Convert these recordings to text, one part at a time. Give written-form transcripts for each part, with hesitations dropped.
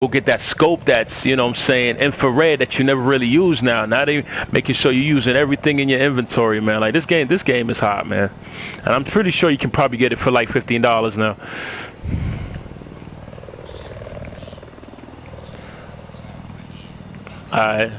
go get that scope that's, you know what I'm saying, infrared that you never really use now. Now they making sure you're using everything in your inventory, man. Like this game is hot, man. And I'm pretty sure you can probably get it for like $15 now. Alright.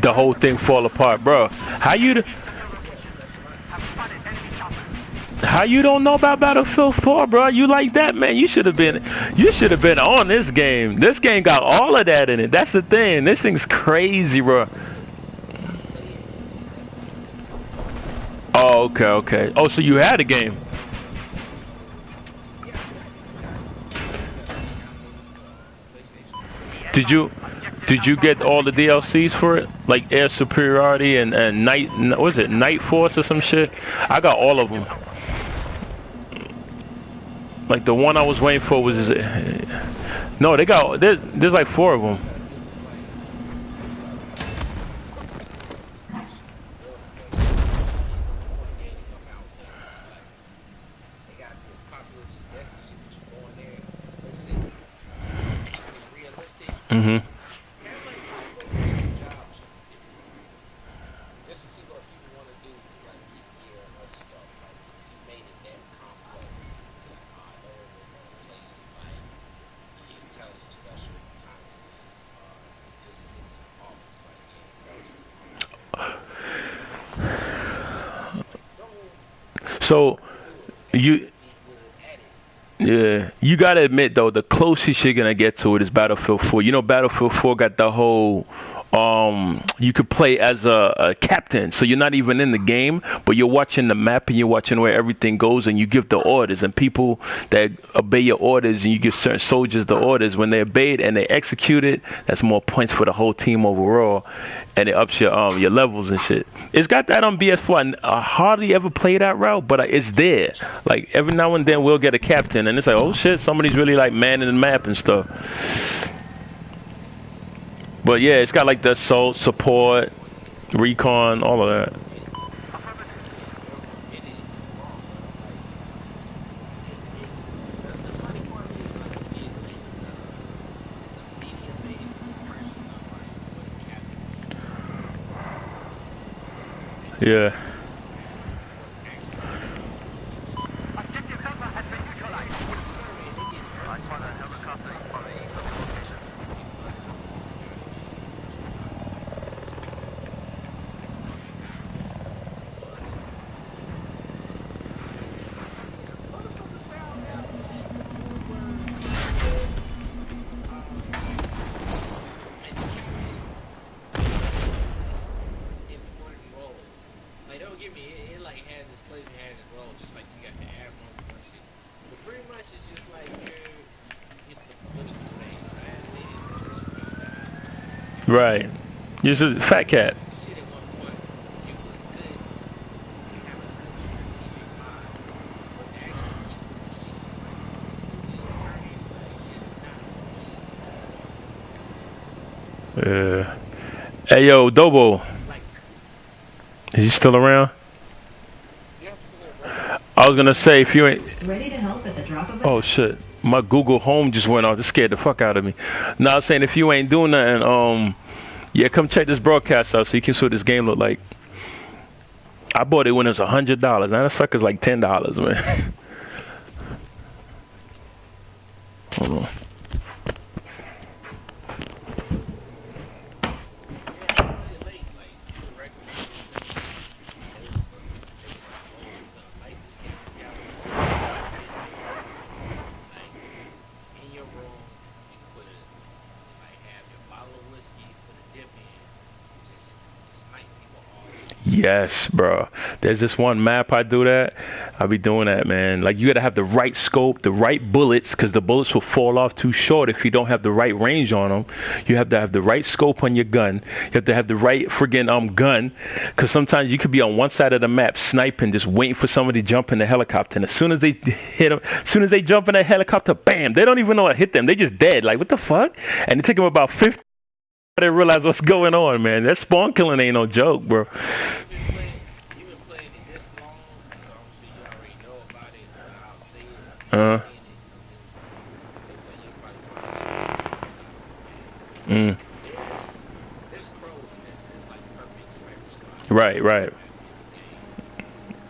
The whole thing fall apart, bro. How you don't know about Battlefield 4, bro? You like that, man? You should have been on this game. This game got all of that in it. That's the thing. This thing's crazy, bro. Oh, okay, okay. Oh, so you had a game. Did you did you get all the DLCs for it? Like Air Superiority and Night, what was it, Night Force or some shit? I got all of them. Like the one I was waiting for was, no, they got there's like four of them. Mhm. So you yeah, you gotta admit though, the closest you're gonna get to it is Battlefield 4. You know, Battlefield 4 got the whole, you could play as a captain, so you're not even in the game, but you're watching the map and you're watching where everything goes, and you give the orders, and people that obey your orders, and you give certain soldiers the orders. When they obey it and they execute it, that's more points for the whole team overall, and it ups your levels and shit. It's got that on BS4. I hardly ever play that route, but it's there. Like every now and then we'll get a captain, and it's like, oh shit, somebody's really like manning the map and stuff. But yeah, it's got like the assault, support, recon, all of that. Yeah. Right. You're just a fat cat. Yeah. Hey yo, Dobo, is he still around? I was gonna say if you ain't. Ready to help at the drop of a Oh hat. shit. My Google Home just went off. It scared the fuck out of me. Now I was saying if you ain't doing nothing, yeah, come check this broadcast out so you can see what this game look like. I bought it when it was $100. Now that sucker's like $10, man. Hold on. Yes, bro. There's this one map I do that. I be doing that, man. Like you gotta have the right scope, the right bullets, because the bullets will fall off too short if you don't have the right range on them. You have to have the right scope on your gun. You have to have the right friggin' gun, because sometimes you could be on one side of the map sniping, just waiting for somebody to jump in the helicopter, and as soon as they hit them, as soon as they jump in that helicopter, bam! They don't even know what hit them. They just dead. Like what the fuck? And it take them about 50. They realize what's going on, man. That spawn killing ain't no joke, bro. You've been playing it this long, so obviously you already know about it. But I'll say it. Uh. They say you probably Mm. there's pros in this. There's like perfect sniper squad. Right, right.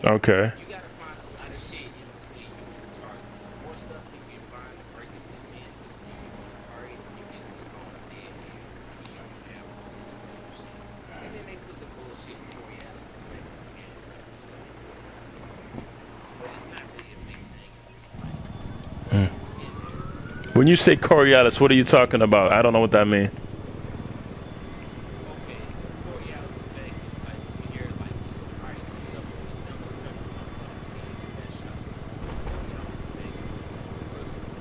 Okay. You gotta find a lot of shit in between you and the target. The more stuff you can find to break it in between you and the target, you can spawn a dead end. So you don't have all this bullshit. And then they put the bullshit in reality so they can get it. But it's not really a big thing. Mm. It's in there. When you say Coriolis, what are you talking about? I don't know what that means. Okay, Borealis effect is like when you're like, alright, so you know, so the dumbest country on the planet, that shot's the Borealis effect. First one,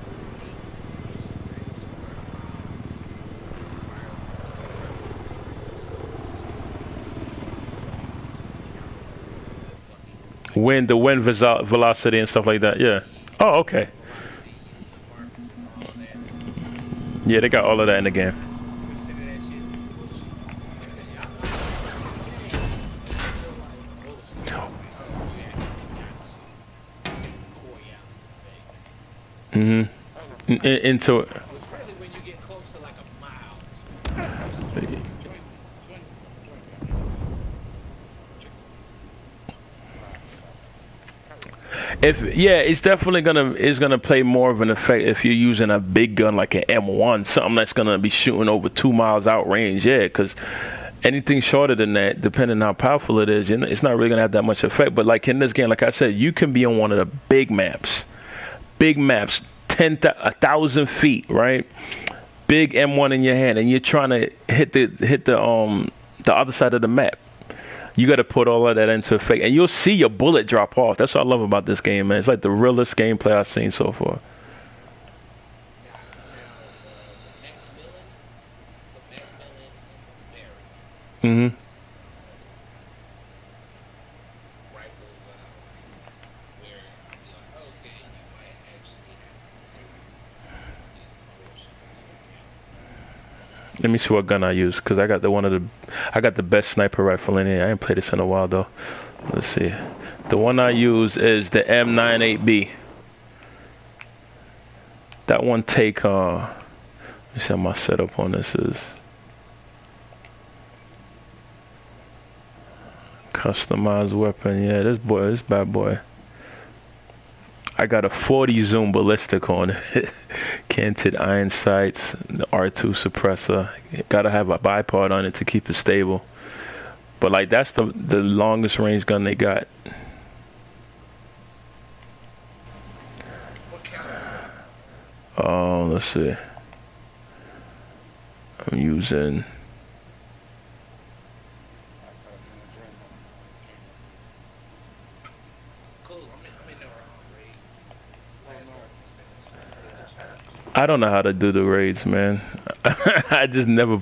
is to bring somewhere Wind, the wind velocity and stuff like that. Yeah. Oh, okay. velocity and the markers and all that. Yeah, they got all of that in the game. Consider that shit bullshit. I know it's a game, but I feel like bullshit. You actually got to take the Borealis effect. Into it. It's really when you get close to like a mile. If it's definitely gonna play more of an effect if you're using a big gun like an M1, something that's gonna be shooting over 2 miles out range. Yeah, because anything shorter than that, depending on how powerful it is, it's not really gonna have that much effect. But like in this game, like I said, you can be on one of the big maps, 1,000 feet, right? Big M1 in your hand, and you're trying to hit the other side of the map. You got to put all of that into effect, and you'll see your bullet drop off. That's what I love about this game, man. It's like the realest gameplay I've seen so far. Mm-hmm. Let me see what gun I use, cause I got the best sniper rifle in here. I ain't played this in a while though. Let's see. The one I use is the M98B. That one take let me see how my setup on this is. Customized weapon, yeah, this bad boy. I got a 40 zoom ballistic on it. Canted iron sights, the R2 suppressor. Gotta have a bipod on it to keep it stable. But like that's the longest range gun they got. Let's see. I'm using. I don't know how to do the raids, man. I just never.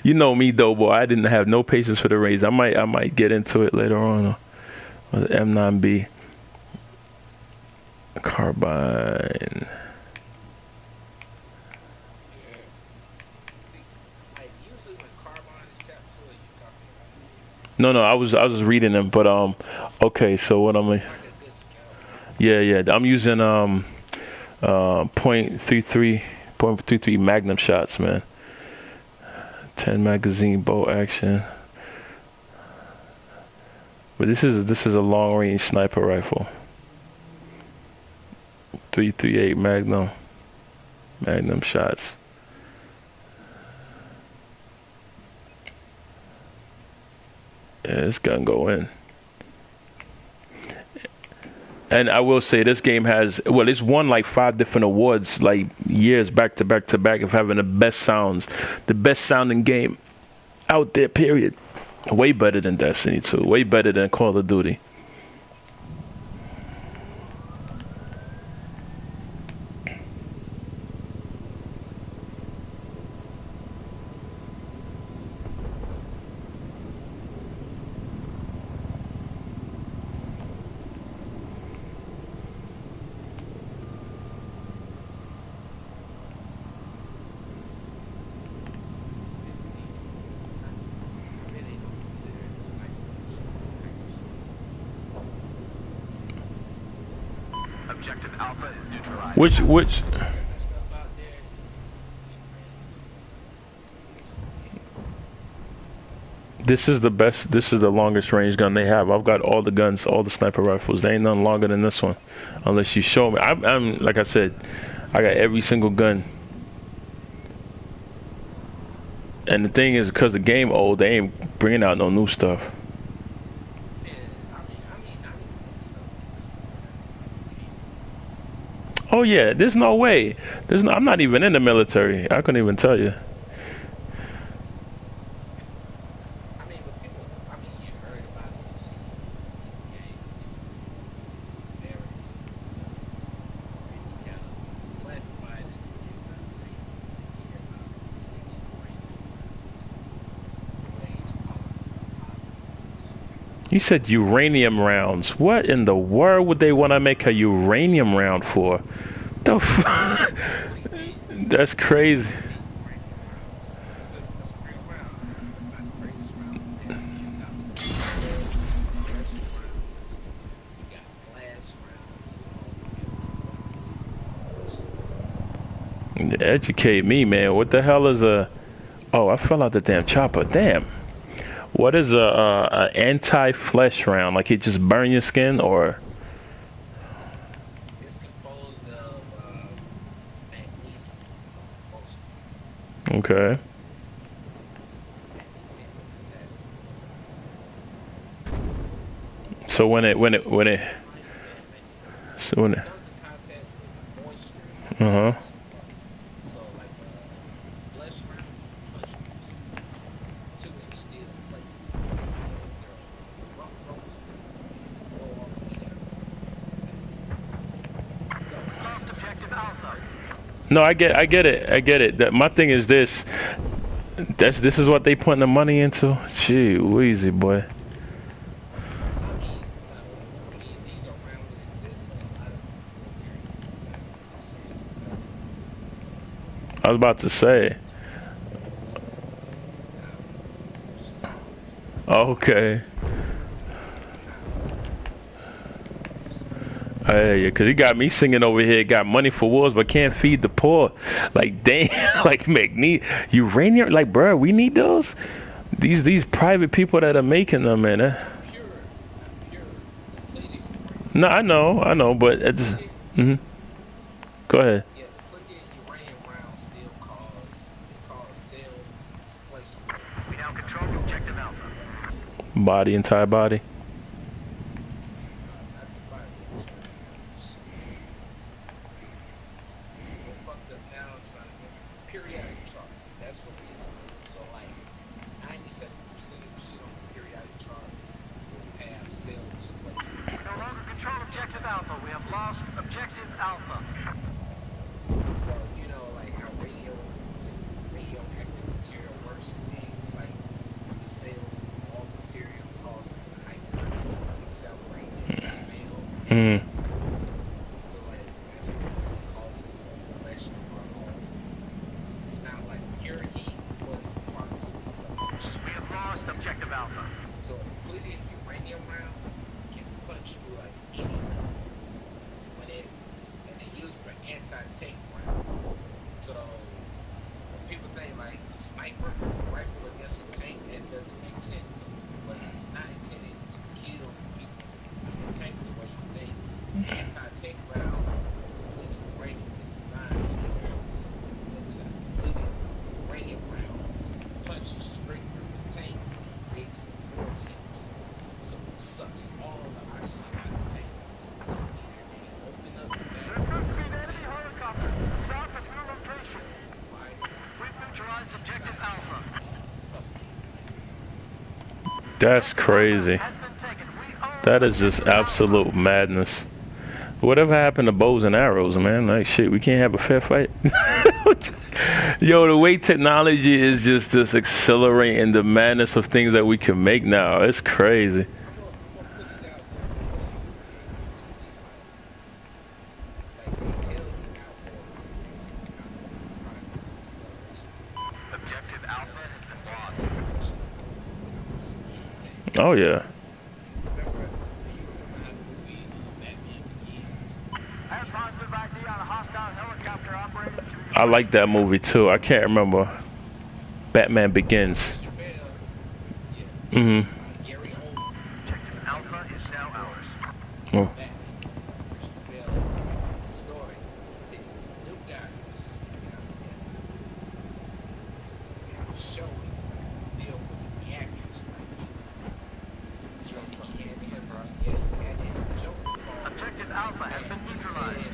You know me though, boy. I didn't have no patience for the raids. I might get into it later on. With M9B carbine. No, I was reading them, but okay. So what I'm yeah. I'm using .33 Magnum shots, man. 10 magazine bolt action. But this is a long range sniper rifle. 338 Magnum shots. Yeah, this gun go in. And I will say this game has, well, it's won like 5 different awards, like years back to back to back, of having the best sounds, the best sounding game out there, period. Way better than Destiny 2. Way better than Call of Duty. It's decent. I really don't consider it a sniper. Objective Alpha is neutralized. Which Different stuff out there. this is the best. This is the longest range gun they have. I've got all the guns, all the sniper rifles. There ain't nothing longer than this one, unless you show me. I'm like I said, I got every single gun. And the thing is, because the game old, they ain't bringing out no new stuff. Yeah, I mean, stuff. Oh yeah, there's no way. I'm not even in the military. I couldn't even tell you. I mean, but people, I mean, you heard about it, you see games, very, kind of classified as anti-tank. You hear about You said uranium rounds. What in the world would they want to make a uranium round for? The That's crazy. Educate me, man. What the hell is a... Oh, I fell out the damn chopper. Damn. What is a anti-flesh round? Like it just burn your skin, or... It's composed of magnesium, mostly. Okay. So so when it... Comes in contact with moisture. Uh-huh. So like flesh round, flesh two inch steel plates. Rough roast, blow off the heat. Lost objective Alpha. No, I get it. My thing is this. This is what they putting the money into. Gee, wheezy boy. These are rounds that exist, but a lot of military I was about to say. Okay. Hey, cause he got me singing over here. Got money for wars, but can't feed the poor. Like damn, like uranium. Like bro, we need those. These private people that are making them, man. pure, depleted uranium. No, I know, but it's. Go ahead. Yeah, depleted uranium rounds still cause cell displacement. We now control objective Alpha. Body, entire body. Not the body. We're fucked up now trying to get periodic chart. That's what it is. So like 97% of the shit on the periodic chart will have cell displacement. We no longer control objective Alpha. We have lost objective Alpha. So, you know, like how radioactive material works in like the cells of all material causes it to hyper accelerate and expand. Mm. So like that's what causes the collection of hormone. It's not like pure heat, but it's part of the substance. We have lost objective Alpha. So a depleted uranium round can punch through like anything. When it and they use it for anti-tank rounds. So when people think like a sniper rifle against a tank, that doesn't make sense. But it's not intended to kill people. The tank the way you think. Anti-tank round, depleted uranium is designed to kill. It's a depleted uranium round punches straight through the tank, creates a vortex. So it sucks all the oxygen out of the tank. So either they open up the There back appears to be of an the enemy tank, helicopter to the south of your location. fire, We've neutralized objective Alpha. suck. That's crazy. Has been taken. We own That is just objective Alpha. absolute madness. Whatever happened to bows and arrows, man? Like shit, we can't have a fair fight. Yo, the way technology is just accelerating the madness of things that we can make now. It's crazy. I'm gonna put it out there before you literally like they tell you now more information about the process of acceleration. Objective Alpha has been So lost. I'm just okay. Oh yeah, Remember, do you remember how the movie Batman Begins? Has positive ID on a hostile helicopter operating to your I like that rescue. movie too. I can't remember. Batman Begins. Christian Bale, yeah, Mhm. Gary Oldman, Objective Alpha is now ours. Oh. Batman, Christian Bale, the story. See, this new guy who's showing deal with the actors like Joker, and he has Joker called. Objective Alpha has been And he neutralized. said,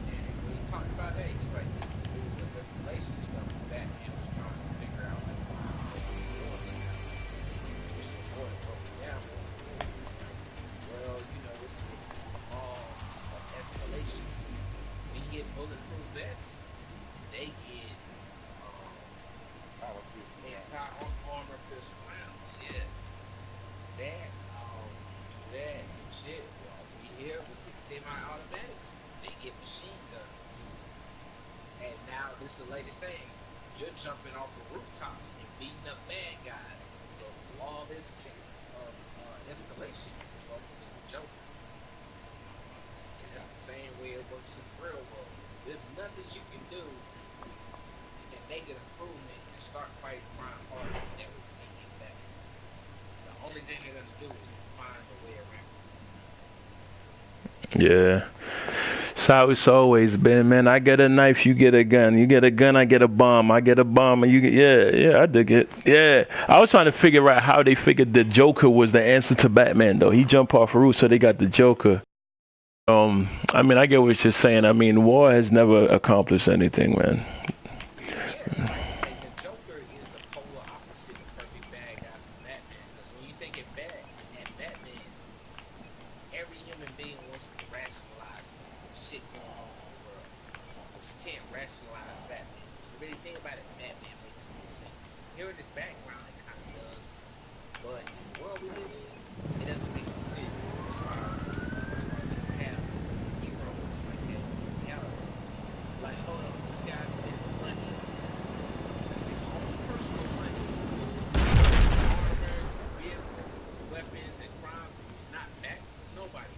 and when he talked about that, he was like, this is new escalation stuff with Batman was trying to figure out like what he was now. Which the boy broke it down for him. He's like, well, this is the law of escalation. We get bulletproof vests, they get anti-armor pistol rounds. Yeah. That shit. Well, we here, we get semi-automatics. They get machine guns. And now this is the latest thing. You're jumping off of rooftops and beating up bad guys. So all this escalation results in the Joker. And that's the same way it works in the real world. There's nothing you can do and make an improvement and start fighting crime harder that would make it better. The only thing they're gonna do is find a way around it. Yeah. It's how it's always been, man. I get a knife, you get a gun. You get a gun, I get a bomb. I get a bomb, and you get yeah. I dig it. Yeah. I was trying to figure out how they figured the Joker was the answer to Batman, though. He jumped off a roof, so they got the Joker. I mean, I get what you're saying. I mean, war has never accomplished anything, man. Yeah, like the Joker is the polar opposite of perfect bad guy from Batman. Because when you think of Batman, every human being wants to rationalize shit going on in the world. But you can't rationalize Batman. You really think about it, Batman makes no sense. Here in this background, it kind of does. But in the world we live in, it doesn't make no sense. That's why we have heroes like that in reality. Like, hold up, this guy spends money, his own personal money, his armor, his vehicles, his weapons, and crimes, and he's not back from nobody.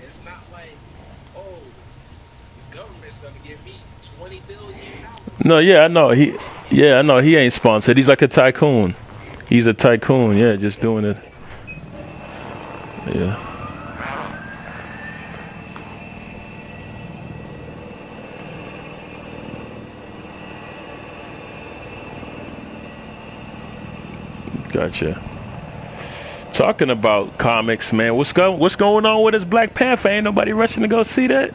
It's not like, oh, the government's gonna give me $20 billion. No, yeah, I know. I know he ain't sponsored. He's like a tycoon. He's a tycoon. Yeah, just doing it. Yeah. Gotcha. Talking about comics, man. What's going on with this Black Panther? Ain't nobody rushing to go see that?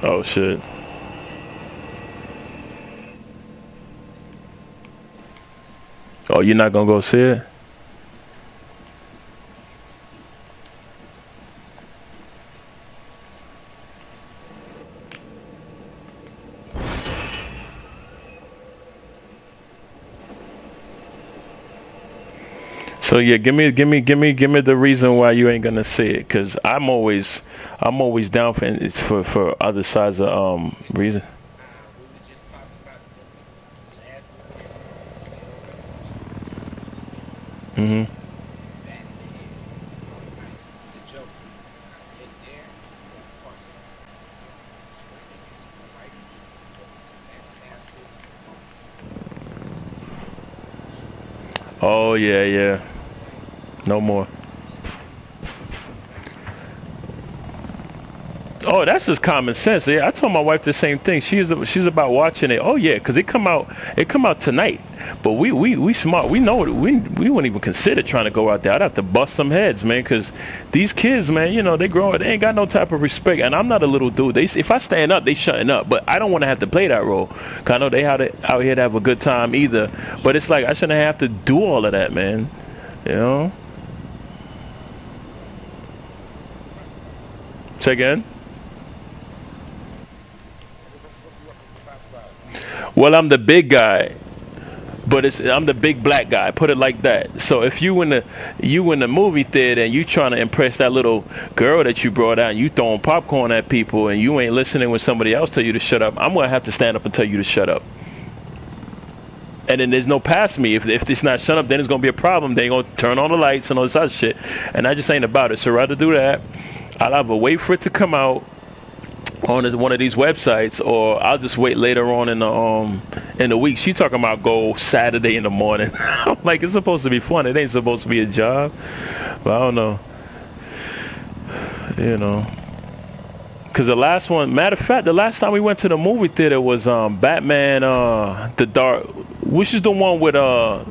Oh shit. Oh, you're not gonna go see it? So yeah, give me the reason why you ain't gonna see it, cause I'm always down for other sides of reason. We were just talking about the movie, the last movie everybody said Revolution, it's really good. Mhm. Is Batman, like the Joker. In there, of course, straight against the writing was just fantastic. Performances is good. Oh yeah, yeah. No more. Like, see, like, Oh, that's just common sense. Yeah, I told my wife the same thing. She's about watching it. Oh yeah, because it come out tonight. But we smart. We know it. We wouldn't even consider trying to go out there. I'd have to bust some heads, man. Because these kids, man, you know, they grow. They ain't got no type of respect. And I'm not a little dude. If I stand up, they shutting up. But I don't want to have to play that role. 'Cause I know they out here to have a good time either. But it's like I shouldn't have to do all of that, man. You know. Say again. Well, I'm the big guy, but I'm the big black guy. Put it like that. So if you in the movie theater and you trying to impress that little girl that you brought out, and you throwing popcorn at people, and you ain't listening when somebody else tell you to shut up, I'm gonna have to stand up and tell you to shut up. And then there's no past me. If it's not shut up, then it's gonna be a problem. They gonna turn on the lights and all this other shit. And I just ain't about it. So I'd rather do that. I'll either wait for it to come out on one of these websites, or I'll just wait later on in the week. She talking about go Saturday in the morning. I'm like, it's supposed to be fun. It ain't supposed to be a job. But I don't know. You know. Because the last one, matter of fact, the last time we went to the movie theater was Batman the Dark, which is the one with the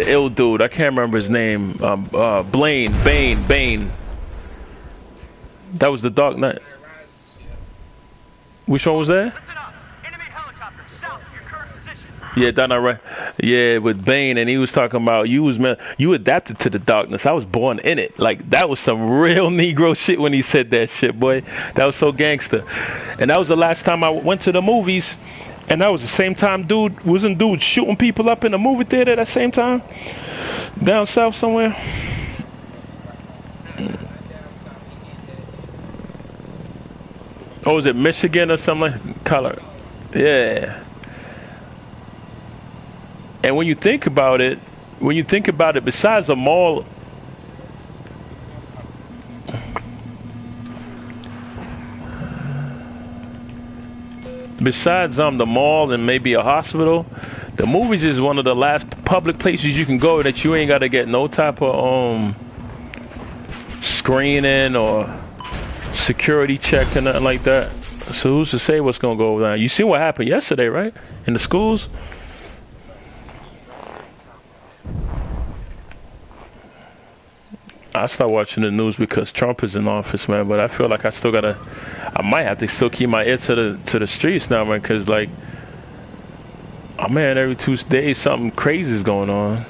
ill dude. I can't remember his name. Bane. That was the Dark Knight. Which one was that? Listen up. Enemy helicopter south of your current position. Yeah, that not right. Yeah, with Bane, and he was talking about you adapted to the darkness. I was born in it. Like that was some real Negro shit when he said that shit, boy. That was so gangster. And that was the last time I went to the movies, and that was the same time dude shooting people up in the movie theater at that same time, down south somewhere. Oh, was it Michigan or something like Colorado? Yeah. And when you think about it, besides a mall, the mall and maybe a hospital, the movies is one of the last public places you can go that you ain't got to get no type of screening or security check or nothing like that. So who's to say what's gonna go down? You see what happened yesterday, right? In the schools. I stopped watching the news because Trump is in office, man. But I feel like I might have to still keep my ear to the streets now, man. Cause like, oh man, every 2 days something crazy is going on.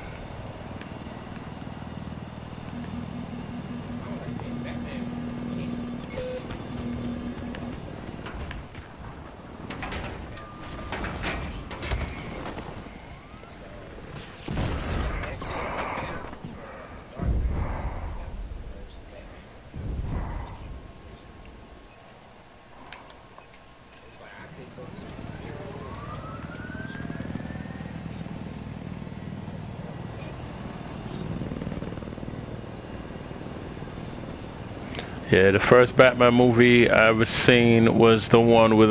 Yeah, the first Batman movie I ever seen was the one with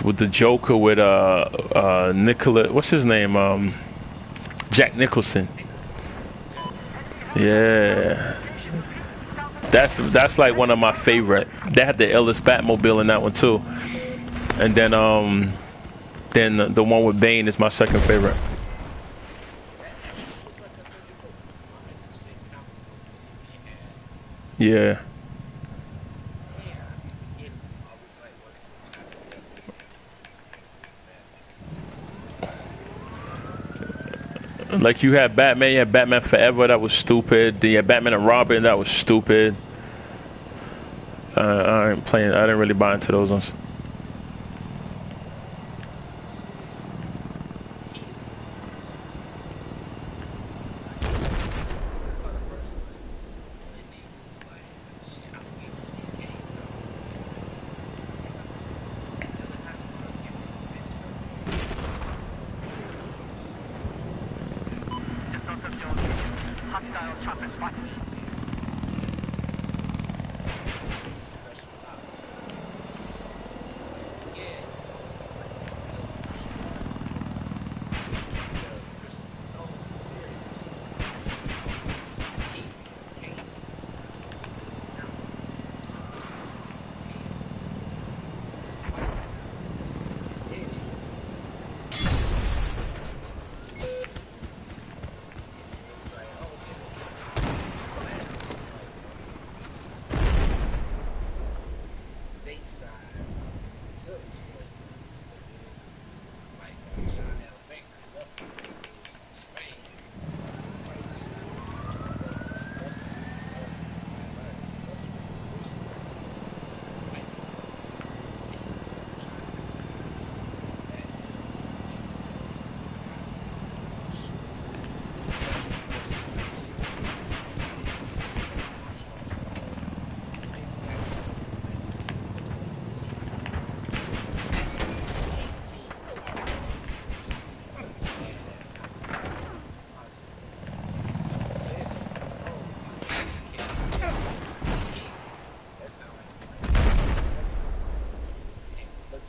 with the Joker with Nicola, what's his name? Jack Nicholson. Yeah. That's like one of my favorite. They had the illest Batmobile in that one too. And then the one with Bane is my second favorite. Yeah. Like you had Batman Forever, that was stupid. You had Batman and Robin, that was stupid. I didn't really buy into those ones. Hostile chopper spotted.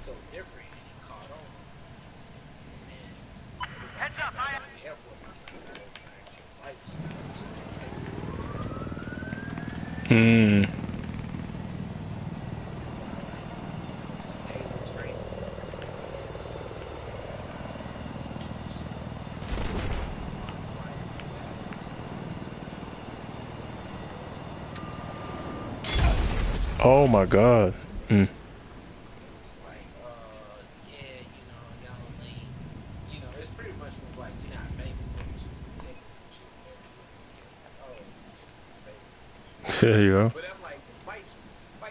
so different, and he caught on. And it was like Heads up, after I I got in the Air Force, I got over my actual flight school, so they take me Hmm. since I like just daily training. It's my flight battles Oh my God. Mm. it was like, yeah, y'all ain't, it's pretty much was like, you're not famous, but you should be protected and shit. Everywhere you see it, it's like, oh, he's famous. There you go. But I'm like, the fights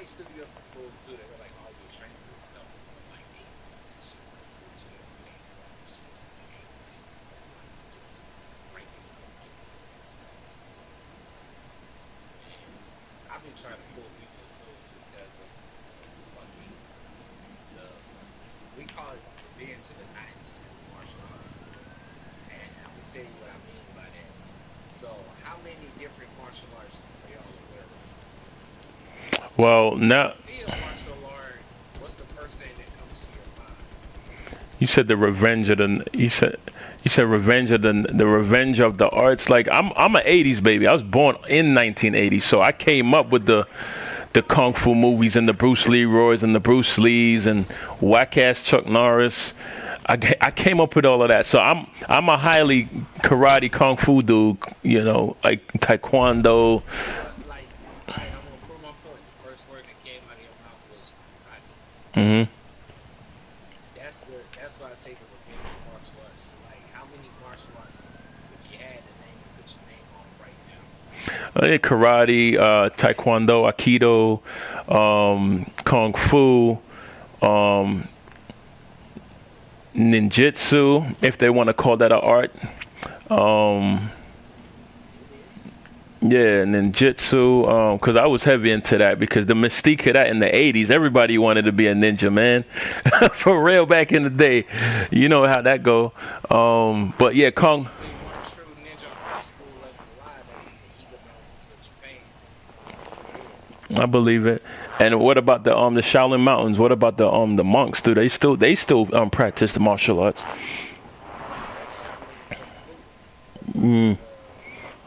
stood me up for cool too. They were like, all your training is coming from like 8 months and shit. Like, you're still paying for all this shit. It's like 8 months of like just ranking up, getting points and all that bullshit. And I've been trying to pull people into it just because of fucking the we call it revenge of the 90s in martial arts. And I'm gonna tell you what I mean by that. So, how many different martial arts are y'all aware of? Well, When you now see a martial art, what's the first thing that comes to your mind? you said the revenge of the. You said revenge of the revenge of the arts. Like I'm an '80s baby. I was born in 1980, so I came up with the kung fu movies and the Bruce Leroys and the Bruce Lees and whack ass Chuck Norris. I came up with all of that. So I'm a highly karate kung fu dude. Like taekwondo. Like, all right, I'm gonna prove my point. The first word that came out of your mouth was karate. Hmm. That's why I say the revenge of martial arts. So, like, how many martial arts, if you had to name and put your name on them right now? Karate, taekwondo, aikido, kung fu, um, ninjutsu, if they want to call that an art. Um, It is. yeah, ninjutsu. Because I was heavy into that because the mystique of that in the '80s, everybody wanted to be a ninja, man. For real, back in the day, you know how that go. But yeah, The kung. only one true ninja art school left alive that's in the Eagle Mountains of Japan. For real. I believe it. And what about the Shaolin Mountains? What about the monks? Do they still practice the martial arts? That's Shaolin Kung Fu. That's like Mm, the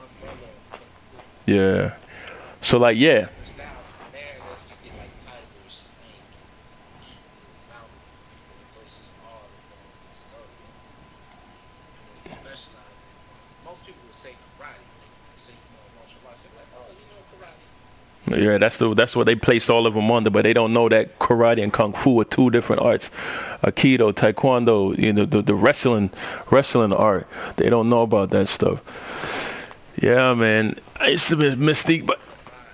umbrella of Kung Fu. yeah. So like There's yeah. different styles from there. That's you get like tiger, snake, eagle, mountain versus all the forms of zodiac. And when you specialize in one, most people would say karate. Like if you say you know martial arts, they're like, oh, you know karate. Yeah, that's what they place all of them under, but they don't know that karate and kung fu are two different arts. Aikido, taekwondo, the wrestling art. They don't know about that stuff. Yeah, man. I used to be mystique, but Survive.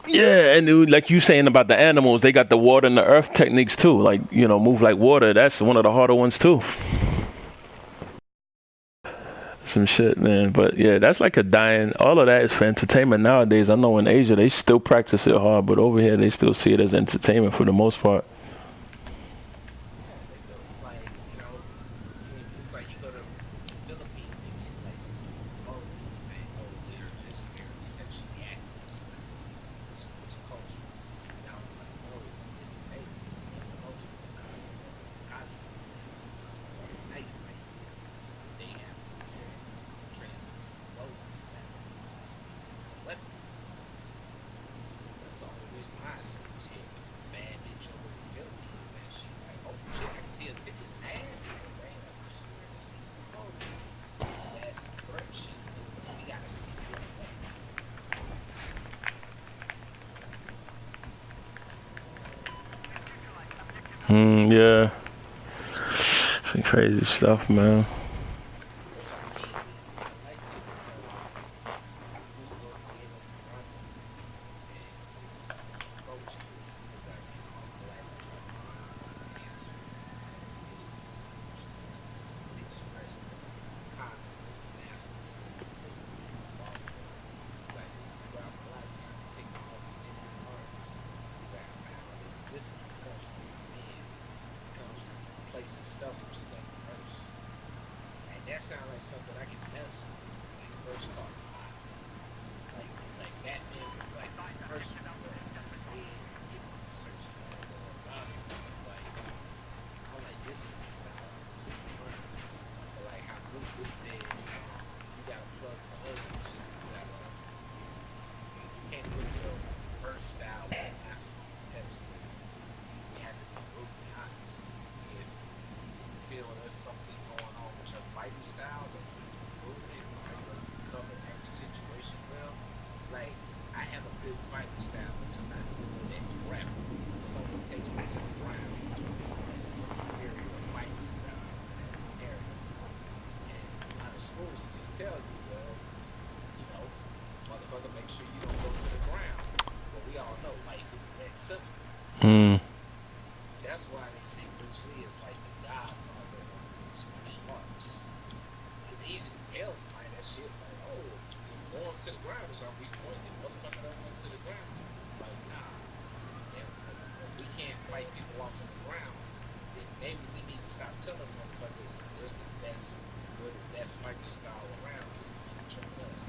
yeah, and like you saying about the animals, they got the water and the earth techniques too. Like move like water. That's one of the harder ones too. Some shit, man. But yeah, that's like a dying. All of that is for entertainment nowadays. I know in Asia they still practice it hard, but over here they still see it as entertainment for the most part. Yeah, they do. Like, it's like you go to the Philippines and you see like old people, man. Oh, they're just very sexually active. It's a culture. And I was like, no, to this day, in most of the Caucasian night life, they have to wear translucent clothes that is weaponry. That's the only reason why. So you see a bad bitch over in the Philippines, man, she like, oh shit, I can see her titties and ass. Like, damn, why she wearing see-through clothing? That's threat shit. We gotta see you like that. Yeah, some crazy stuff, man. Yeah, I mean, I liked it because Bruce Gordon gave us some rendezvous, and his approach to it, he was like, man, all black answers and disciplines in martial arts express the concept of mastery and discipline involved in it. He's like, throughout my lifetime of taking all these different arts, he's like, I found that discipline comes from within. It comes from a place of self-respect first. And that sounds like something I can master. Like first caught fire. Like Batman was like the person, but he did get me researching more and more about it. life is that simple. Mm. That's why they say Bruce Lee is like the godfather of mixed martial arts. It's easy to tell somebody that shit, like, oh, going to the ground is our weak point. If motherfucker don't went to the ground, it's like, nah. If we can't fight people off on the ground, then maybe we need to stop telling motherfuckers there's the best, we're the best fighting style around. You need to join us.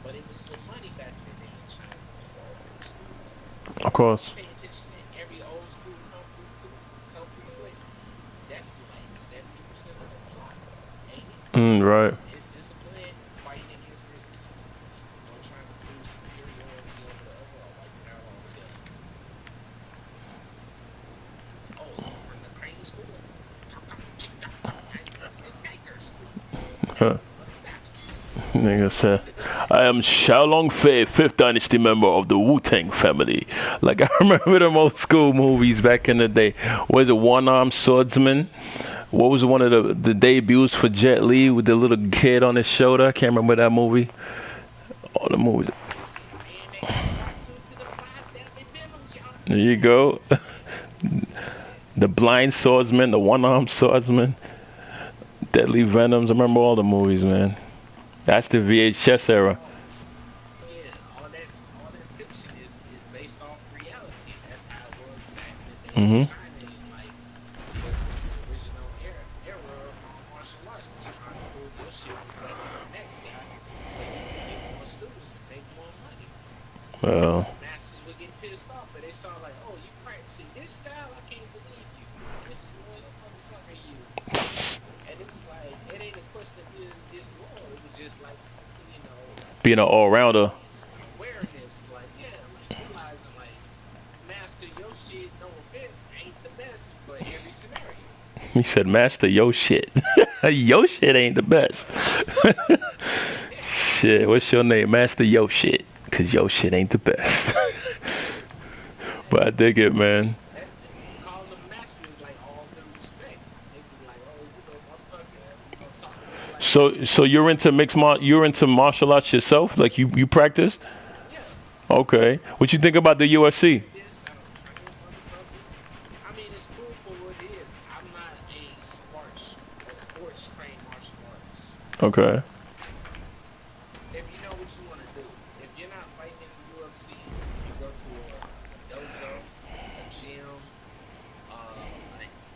But it was for money back in the day in China. Old schools. Of course. Pay attention to every old school kung fu flick. That's like 70% of the plot, ain't it? Right. It's discipline fighting against this discipline. One trying to prove superiority over the other or wipe it out altogether. Oh, you from the crane school? Huh. What's that? Nigga said, I am Xiaolong Fei, fifth dynasty member of the Wu-Tang family. Like, I remember them old school movies back in the day. Was it One-Armed Swordsman? What was one of the debuts for Jet Li with the little kid on his shoulder? I can't remember that movie. All the movies. And they got part two to the five deadly venoms, y'all. There you go. Shit. The Blind Swordsman, the One-Armed Swordsman, Deadly Venoms. I remember all the movies, man. That's the VHS era. Yeah, all that fiction is based off reality. That's how it was back in the day in Hmm. China and like the original era of martial arts. Just trying to prove your shit was better than the next guy, so you can get more students and make more money. Well, Masters would get pissed off, but they saw like, oh, you practicing this style? I can't believe you. This loyal motherfucker you. And it was like, it ain't a question of being disloyal. It was just like, you know, being an all-rounder. awareness, like, yeah, like realizing, like, master your shit, no offense, ain't the best for every scenario. He said, "Master, your shit. Your shit ain't the best." Shit, what's your name? Master, your shit. Cause your shit ain't the best. But I dig it, man. That, calling them masters, like, all due respect. They be like, oh, you know, motherfucker, you know, talk to me like, So you're into you're into martial arts yourself? Like you practice? yeah, Okay. What you think about the USC? this, I don't train motherfuckers. I mean, it's cool for what it is. I'm not a sports trained martial artist. Okay. If you know what you want to do, if you're not fighting in the UFC, you go to a dojo, a gym,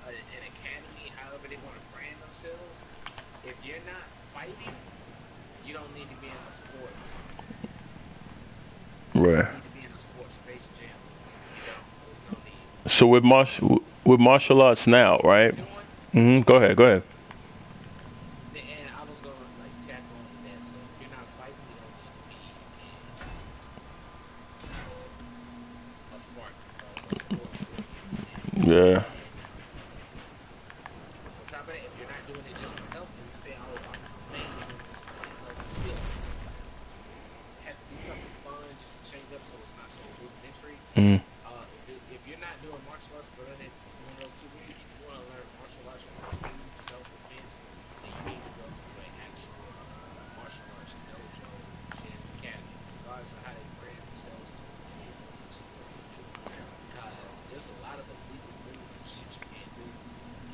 an academy, however they want to brand themselves. If you're not fighting, you don't need to be in the sports. You Right. need to be in a sports-based gym. You don't. There's no need. So with martial arts now, right? You know what? Go ahead. Go ahead. And I was going to like tackle on that. So if you're not fighting, you don't need to be in a sports-oriented. Yeah. On top of that, if you're not doing it just for health, then you say, oh, I'm mainly doing this for my health and fitness. Have to be something fun just to change up so it's not so rudimentary. Mm. If you're not doing martial arts for one of those two reasons, if you want to learn martial arts for true self-defense, then you need to go to an actual martial arts dojo, gym, academy, regardless of how they brand themselves to the team that you want to do. Because there's a lot of illegal moves and shit you can't do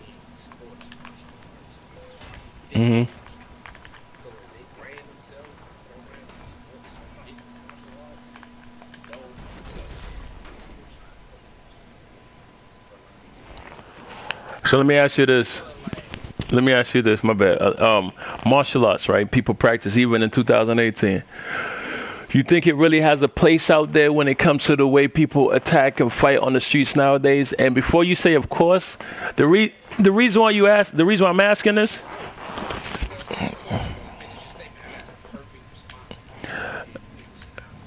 in sports martial arts, Hmm. fitness martial arts. So if they brand themselves as a program in sports fitness martial arts, don't go there if you're trying to go to the gym or learn skills. So let me ask you this. But like, Let me ask you this. My bad. Martial arts, right? People practice even in 2018. You think it really has a place out there when it comes to the way people attack and fight on the streets nowadays? And before you say, of course, the reason why the reason why I'm asking this, go ahead, finish your statement. I got the perfect response to you. Finish it out.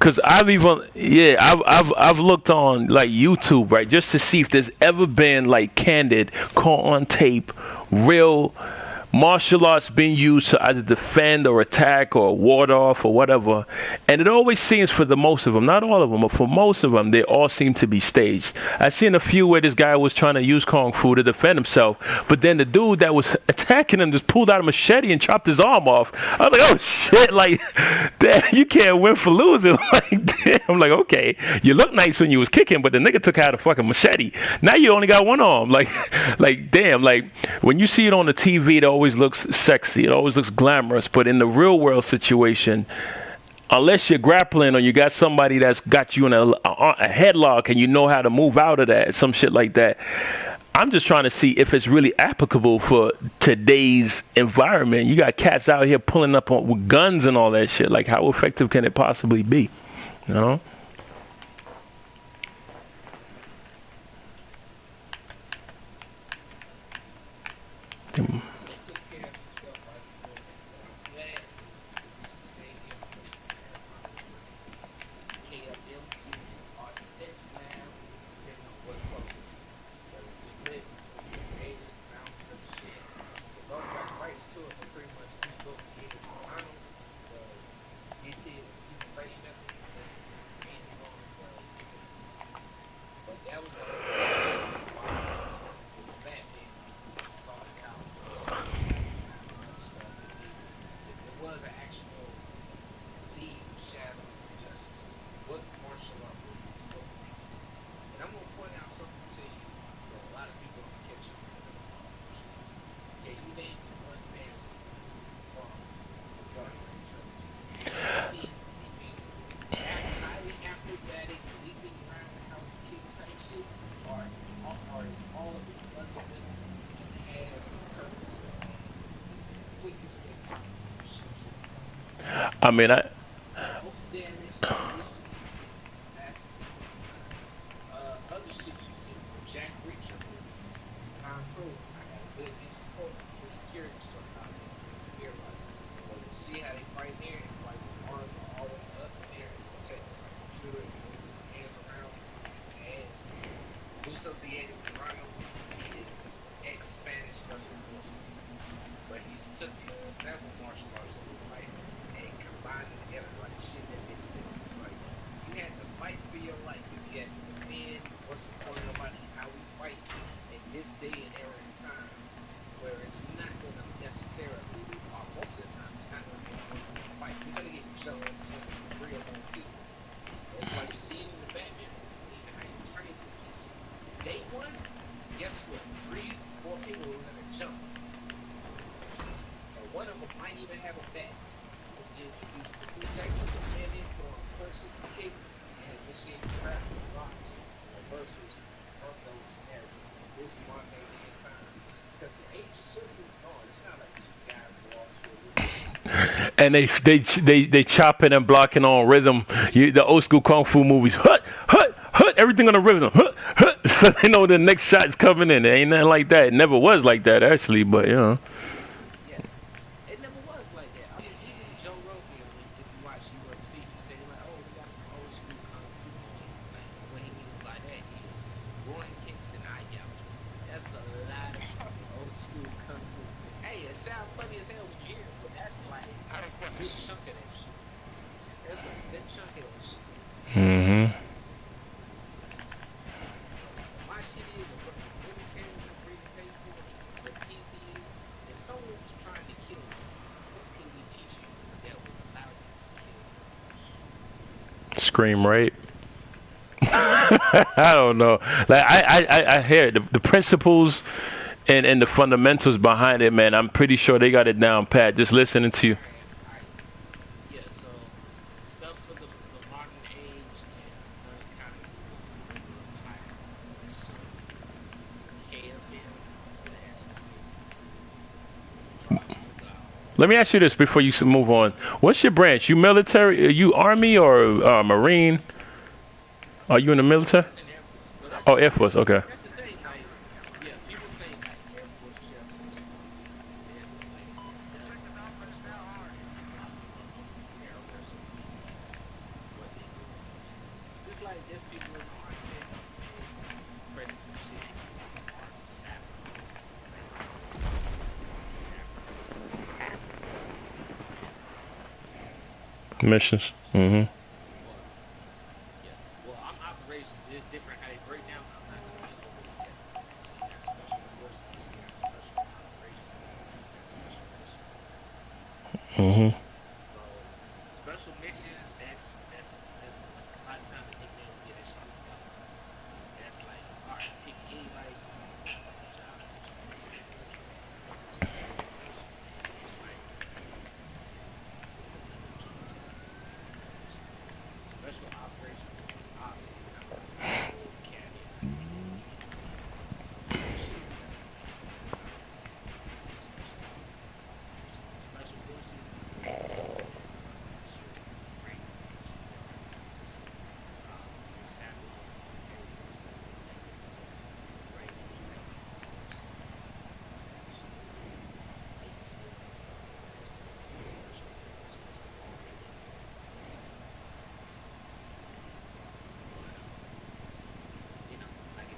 cause I've looked on like YouTube, right, just to see if there's ever been like candid, caught on tape, real martial arts being used to either defend or attack or ward off or whatever. And it always seems for the most of them, not all of them, but for most of them, they all seem to be staged. I've seen a few where this guy was trying to use kung fu to defend himself, but then the dude that was attacking him just pulled out a machete and chopped his arm off. I was like, oh shit, like, damn, you can't win for losing. Like, like, damn, I'm like, okay, you look nice when you was kicking, but the nigga took out a fucking machete. Now you only got one arm. Like, like, damn, like when you see it on the TV, it always looks sexy. It always looks glamorous. But in the real world situation, unless you're grappling or you got somebody that's got you in a headlock and you know how to move out of that, some shit like that. I'm just trying to see if it's really applicable for today's environment. You got cats out here pulling up with guns and all that shit. Like, how effective can it possibly be? You know? They took care of some stuff right before that. But I'm glad that it's the same infrastructure as my KFMT or the next lab, depending on what's closer to you. But it's a split between the creators, the founders of the shit. They both got the rights to it, but pretty much who's going to get it Serrano was DC is a human race method, but the main one was Anderson. But that was the whole reason why with the Batman movies they sought out some background and other stuff. If there was an actual league of Shadow and Justice, what martial art would make sense? And I'm gonna point out something to you that a lot of people don't catch on about martial arts. Can you name me one fancy move from the Dark Knight trilogy? Have you seen anything highly acrobatic, leaping around the house kick type shit? Or is all of it fundamental and has a purpose and is the quickest way possible to shoot you in the mouth? I mean, I. Most damage initially and fastest at the time. Other shit you see from Jack Reacher movies. Tom Cruise. I got a good insecurity instructor out there in the beer life. But you see how they fight there and like the arms are always up in there and protected like computer and moving the hands around. And Lucio Diaz Serrano is ex-Spanish special forces. But he's took several martial arts in his life and combined it together like shit that makes sense. It's like you had to fight for your life. If you had to defend or support nobody, how we fight in this day and era and time where it's not gonna necessarily or most of the time it's not gonna be a one-on-one fight. You're gonna get jumped into three or more people. That's why you see it in the Batman movies and even how you train for kids. Day one, guess what? Three, four people are gonna jump you. And one of them might even have a bat. If he's protecting, defending, throwing punches, kicks, and initiating traps, locks, or reversals from those scenarios in this one day and time. Because the age of shooting is gone. It's not like two guys go off to a And they chopping and blocking on rhythm. The old school kung fu movies, hut, hut, hut, everything on the rhythm, hut, hut. So they know the next shot's coming in. It ain't nothing like that. It never was like that actually, but you know. Yes. It never was like that. I mean, even Joe Rogan, if you watch UFC, he say like, "Oh, we got some old school kung fu kicks." Like what he means by that is groin kicks and eye gouges. That's a lot of fucking old school kung fu. Hey, it sounds funny as hell when you hear it, but that's like a good chunk of that shit. That's a good chunk of that shit. Mhm. And my shit is, and what the military was agreed to pay for, what PT is, if someone was trying to kill you, what can we teach you that would allow you to kill them? Scream rape. I don't know. Like I hear the principles and the fundamentals behind it, man. I'm pretty sure they got it down pat. Just listening to you. Alright. Yeah, so stuff for the modern age and kind of the higher level. So KFM slash drop the dog. Let me ask you this before you move on. What's your branch? You military? Are you Army or Marine? Are you in the military? I was in the Air Force, but Oh, Air Force. Okay. that's the thing. Like, yeah, people think like Air Force is Air Force and Army. There's like I said, dozens of special ops regardless of what they do in those things. Just like there's people in the Army that don't get credit for the shit they do in the Army Sapper. Army Sapper is a Missions. Mhm. well, yeah. Well, I'm operations. It's different how they break down. I'm not gonna be overly technical. So you got special forces, you got special operations, and you got special missions. Mhm. So special missions, that's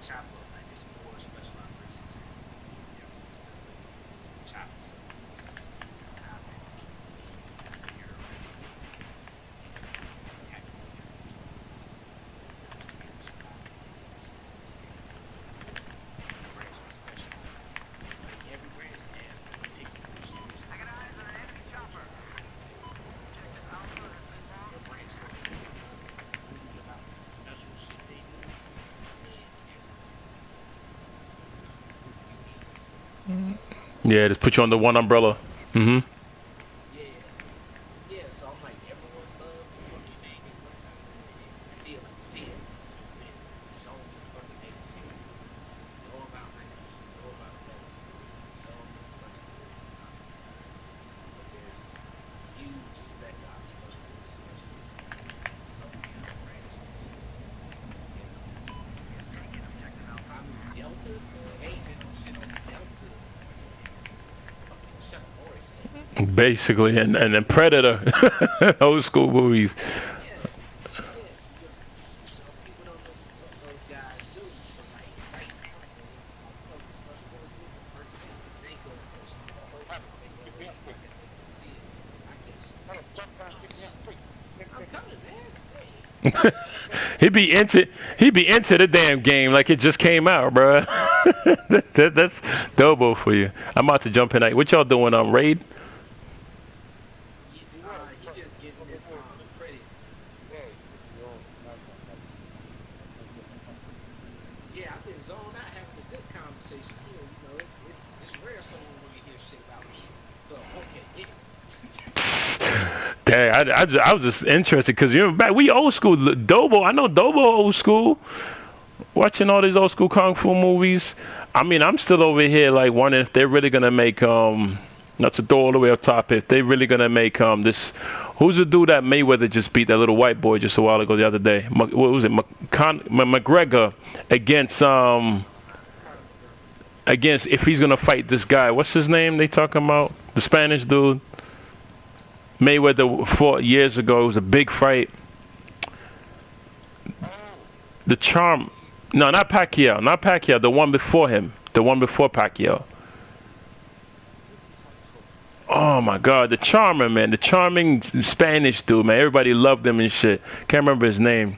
chop up like it's more special operations. You know, stuff is chopping stuff. High management, heroes, tactical heroes. Branch was special. It's like every branch has a particular shooter. I got eyes on an enemy chopper. Objective Alpha has been lost. Your branch doesn't get movies about special shit they do. Yeah, just put you under one umbrella. Mm-hmm. Yeah, yeah. So I'm like, everyone loved the fucking name it one time. See it like see it. So it's been so many fucking names. See it. Know about Nike. Know about those. So many fucking names. But there's huge spec ops specialists. So many other branches. You know. I'm Deltas. Ain't been no shit on Delta since fucking Chuck Norris. Basically, and then Predator, old school movies. Yeah, some people don't know what those guys do. So like right now, focus on the first thing to think of is the whole thing of it. So I can see it. I can I'm coming, man. He be into the damn game like it just came out, bro. That's Dobo for you. I'm about to jump in. What y'all doing on raid? You just getting this credit. Yeah, I've been zoned out having a good conversation here. You know, it's rare someone want to hear shit about me. So okay, Dang, I was just interested because you know back we old school Dobo. I know Dobo old school. Watching all these old school kung fu movies. I mean, I'm still over here like wondering if they're really gonna make not to throw all the way up top. If they're really gonna make this. Who's the dude that Mayweather just beat that little white boy just a while ago the other day? What was it? McGregor against if he's gonna fight this guy. What's his name? They talking about the Spanish dude. Mayweather fought years ago. It was a big fight. The charm. No, not Pacquiao. Not Pacquiao. The one before him. The one before Pacquiao. Oh my God, the charmer, man. The charming Spanish dude, man. Everybody loved him and shit. Can't remember his name.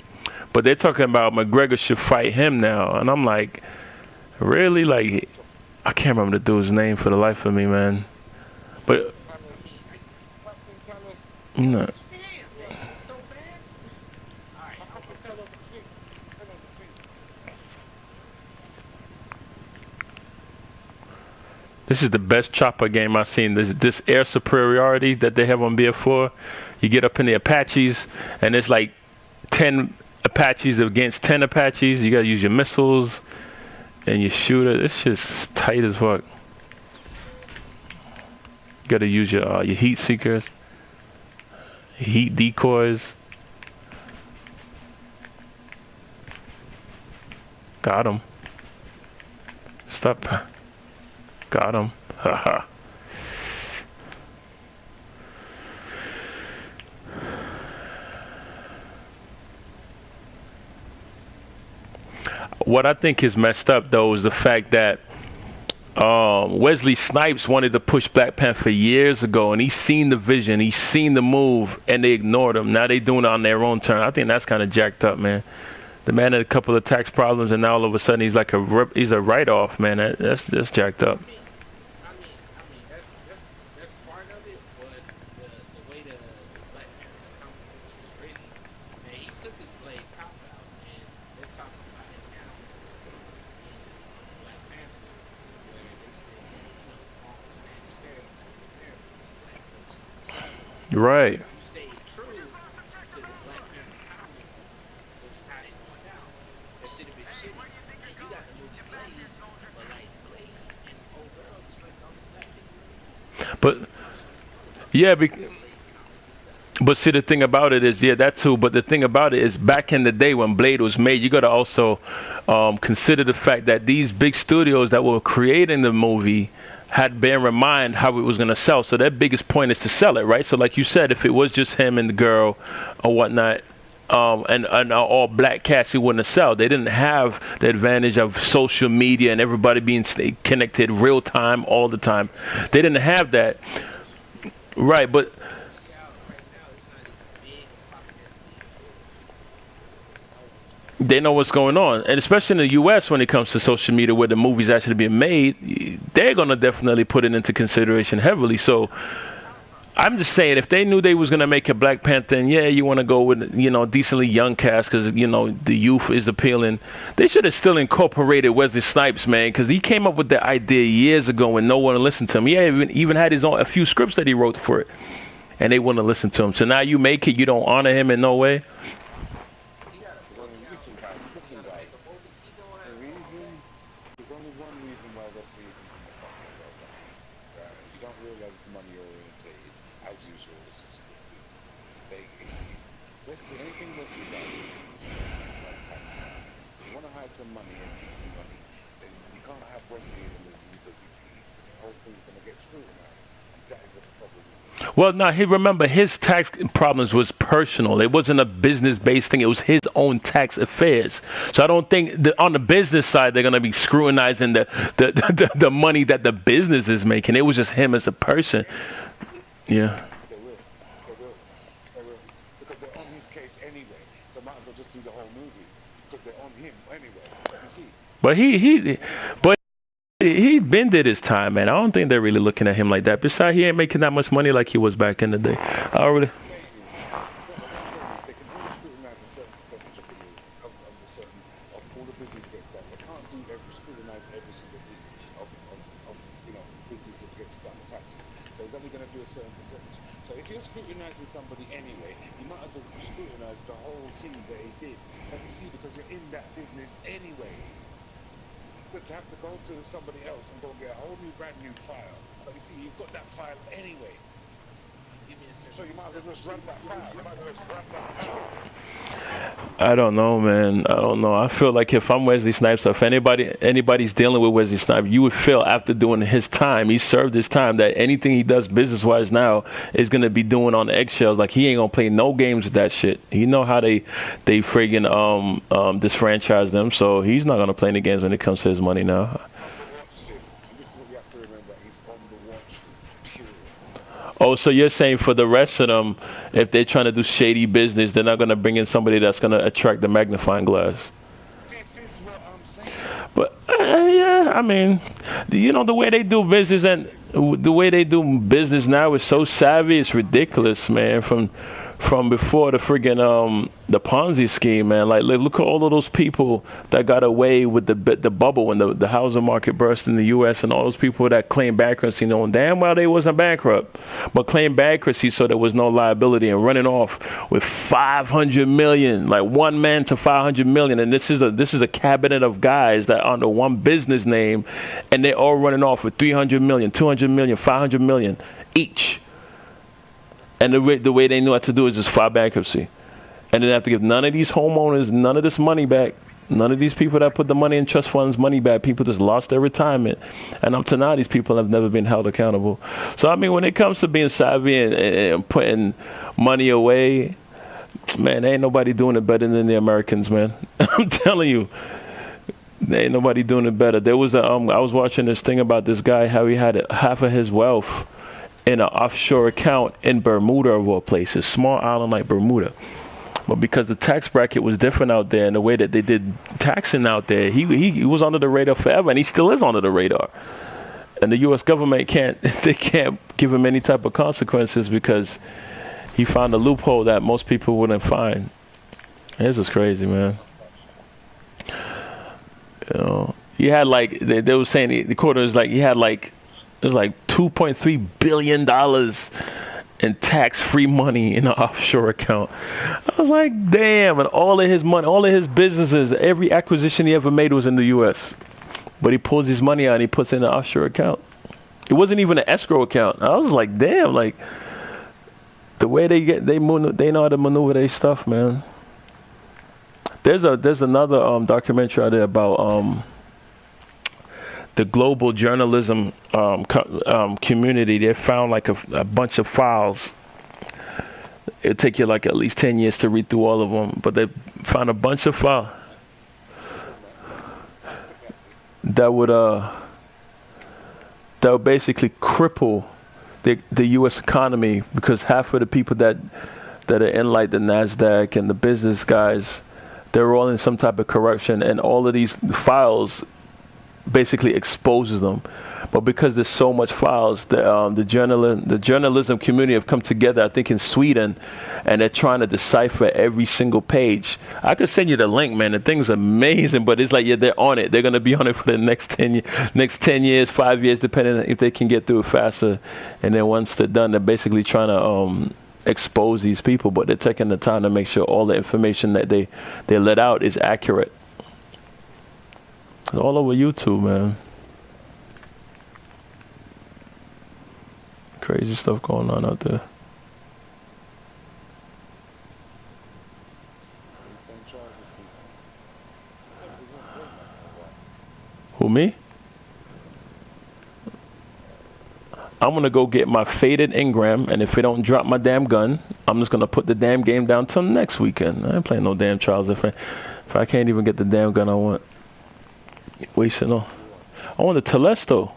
But they're talking about McGregor should fight him now. And I'm like, really? Like, I can't remember the dude's name for the life of me, man. But, no. so fast. All right, This is the best chopper game I've seen. This air superiority that they have on BF4. You get up in the Apaches, and it's like 10 Apaches against 10 Apaches. You gotta use your missiles and your shooter. It's just tight as fuck. You gotta use your heat seekers, heat decoys. Got him. Stop. Got him. Haha. What I think is messed up though is the fact that Wesley Snipes wanted to push Black Panther years ago, and he's seen the vision, he's seen the move, and they ignored him. Now they doing it on their own turn. I think that's kind of jacked up, man. The man had a couple of tax problems, and now all of a sudden he's like he's a write-off, man. That's jacked up. that's part of it, but the way the Black Panther comics is written, man, he took his blade cop out, and they're talking about it now in Black Panther, where they say, you know, all the same stereotype of America is black folks. Right. You stay true to the Black Panther comic, which is how they going down. That should have been shitty. And you got the movie Blade, but like Blade and the whole world is like the only black people. But yeah, but see the thing about it is, yeah, that too. But the thing about it is, back in the day when Blade was made, you got to also consider the fact that these big studios that were creating the movie had bear in mind how it was going to sell. So their biggest point is to sell it, right? So like you said, if it was just him and the girl or whatnot, and all black cats he wouldn't sell. They didn't have the advantage of social media and everybody being connected real time all the time. They didn't have that, right? But Out right now, it's not as big a popular as it is here. I want to. they know what's going on, and especially in the U.S. when it comes to social media, where the movies actually being made, they're gonna definitely put it into consideration heavily. So I'm just saying, if they knew they was gonna make a Black Panther, and yeah, you want to go with decently young cast because the youth is appealing, they should have still incorporated Wesley Snipes, man, because he came up with the idea years ago when no one listened to him. He even had his own a few scripts that he wrote for it, and they wouldn't listen to him. So now you make it, you don't honor him in no way. There's only listen, guys. The reason, there's only one reason why Wesley isn't in the fucking world. If you don't realize it's money orientated, as usual, this is good business. Wesley, anything Wesley does is like tax money. If you want to hide some money and take some money, then you can't have Wesley in the movie because the whole thing's going to get scrutinized. And that is the problem. Well, now he remember his tax problems was personal. It wasn't a business-based thing. It was his own tax affairs. So I don't think on the business side they're gonna be scrutinizing the money that the business is making. It was just him as a person. Yeah. They will. They will. They will. Because they're on his case anyway. So might as well just do the whole movie. Because they're on him anyway. You see? But he been did his time, man. I don't think they're really looking at him like that. Besides, he ain't making that much money like he was back in the day. I already. They can only scrutinize a certain percentage of the movie, of the certain, of all the business gets done. They can't do scrutinize every single piece of business that gets done taxable. So it's only going to do a certain percentage. So if you're scrutinizing somebody anyway, you might as well scrutinize the whole thing that he did. But you see, because you're in that business anyway. But to have to go to somebody else and go get a whole new brand new file. But you see, you've got that file anyway. Give me a second. So you might as well just run that file. You might as well just run that file. I don't know, man. I don't know. I feel like if I'm Wesley Snipes, or if anybody's dealing with Wesley Snipes, you would feel after doing his time, he served his time, that anything he does business-wise now is gonna be doing on eggshells. Like he ain't gonna play no games with that shit. He know how they friggin' disfranchise them, so he's not gonna play any games when it comes to his money now. Watch this. And this is what you have to remember. He's on the watch list. Period. Oh, so you're saying for the rest of them, if they're trying to do shady business, they're not gonna bring in somebody that's gonna attract the magnifying glass. This is what I'm saying. But yeah, I mean, the way they do business and the way they do business now is so savvy. It's ridiculous, man. From before the friggin' the Ponzi scheme, man. Like look at all of those people that got away with the bubble when the housing market burst in the U.S. and all those people that claimed bankruptcy, knowing damn well they wasn't bankrupt, but claimed bankruptcy so there was no liability and running off with 500 million, like one man to 500 million. And this is a cabinet of guys that are under one business name, and they're all running off with 300 million, 200 million, 500 million each. And the way they knew what to do is just file bankruptcy. And then they have to give none of these homeowners none of this money back. None of these people that put the money in trust funds money back. People just lost their retirement. And up to now, these people have never been held accountable. So, I mean, when it comes to being savvy and putting money away, man, ain't nobody doing it better than the Americans, man. I'm telling you. There ain't nobody doing it better. There was I was watching this thing about this guy, how he had half of his wealth in an offshore account in Bermuda of all places, small island like Bermuda. But because the tax bracket was different out there and the way that they did taxing out there, he was under the radar forever, and he still is under the radar. And the U.S. government can't give him any type of consequences because he found a loophole that most people wouldn't find. This is crazy, man. He had like they were saying the quarter is like he had like it was like $2.3 billion in tax-free money in an offshore account. I was like, damn, and all of his money, all of his businesses, every acquisition he ever made was in the U.S. But he pulls his money out and he puts it in an offshore account. It wasn't even an escrow account. I was like, damn, like the way they know how to maneuver their stuff, man. There's another documentary out there about the global journalism community. They found like a bunch of files it'd take you like at least 10 years to read through all of them. But they found a bunch of files that would basically cripple the U.S. economy, because half of the people that are in like the Nasdaq and the business guys, they're all in some type of corruption, and all of these files basically exposes them. But because there's so much files, the journalism community have come together, I think in Sweden, and they're trying to decipher every single page. I could send you the link, man. The thing's amazing, but it's like, yeah, they're on it. They're gonna be on it for the next 10 years, 5 years, depending on if they can get through it faster. And then once they're done, they're basically trying to expose these people, but they're taking the time to make sure all the information that they let out is accurate. It's all over YouTube, man. Crazy stuff going on out there. Who, me? I'm gonna go get my faded Ingram, and if it don't drop my damn gun, I'm just gonna put the damn game down till next weekend. I ain't playing no damn trials if I can't even get the damn gun I want. Wasting on. I want the Telesto.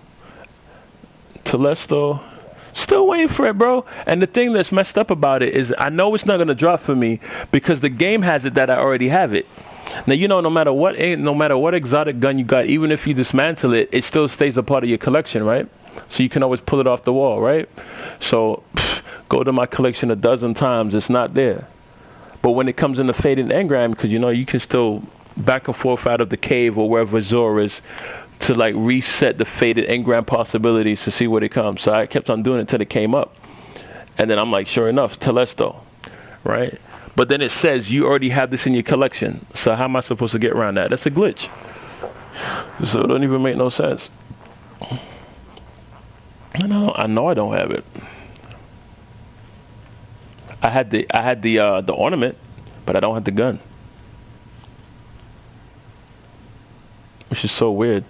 Still waiting for it, bro. And the thing that's messed up about it is I know it's not gonna drop for me because the game has it that I already have it. Now, you know, no matter what exotic gun you got, even if you dismantle it, it still stays a part of your collection, right? So you can always pull it off the wall, right? So go to my collection a dozen times, it's not there. But when it comes in the faded engram, because you know you can still back and forth out of the cave or wherever Zor is to like reset the faded engram possibilities to see where it comes. So I kept on doing it till it came up, and then I'm like, sure enough, Telesto, right? But then it says you already have this in your collection. So how am I supposed to get around that? That's a glitch. So it don't even make no sense. I know I don't have it. I had the ornament, but I don't have the gun, which is so weird.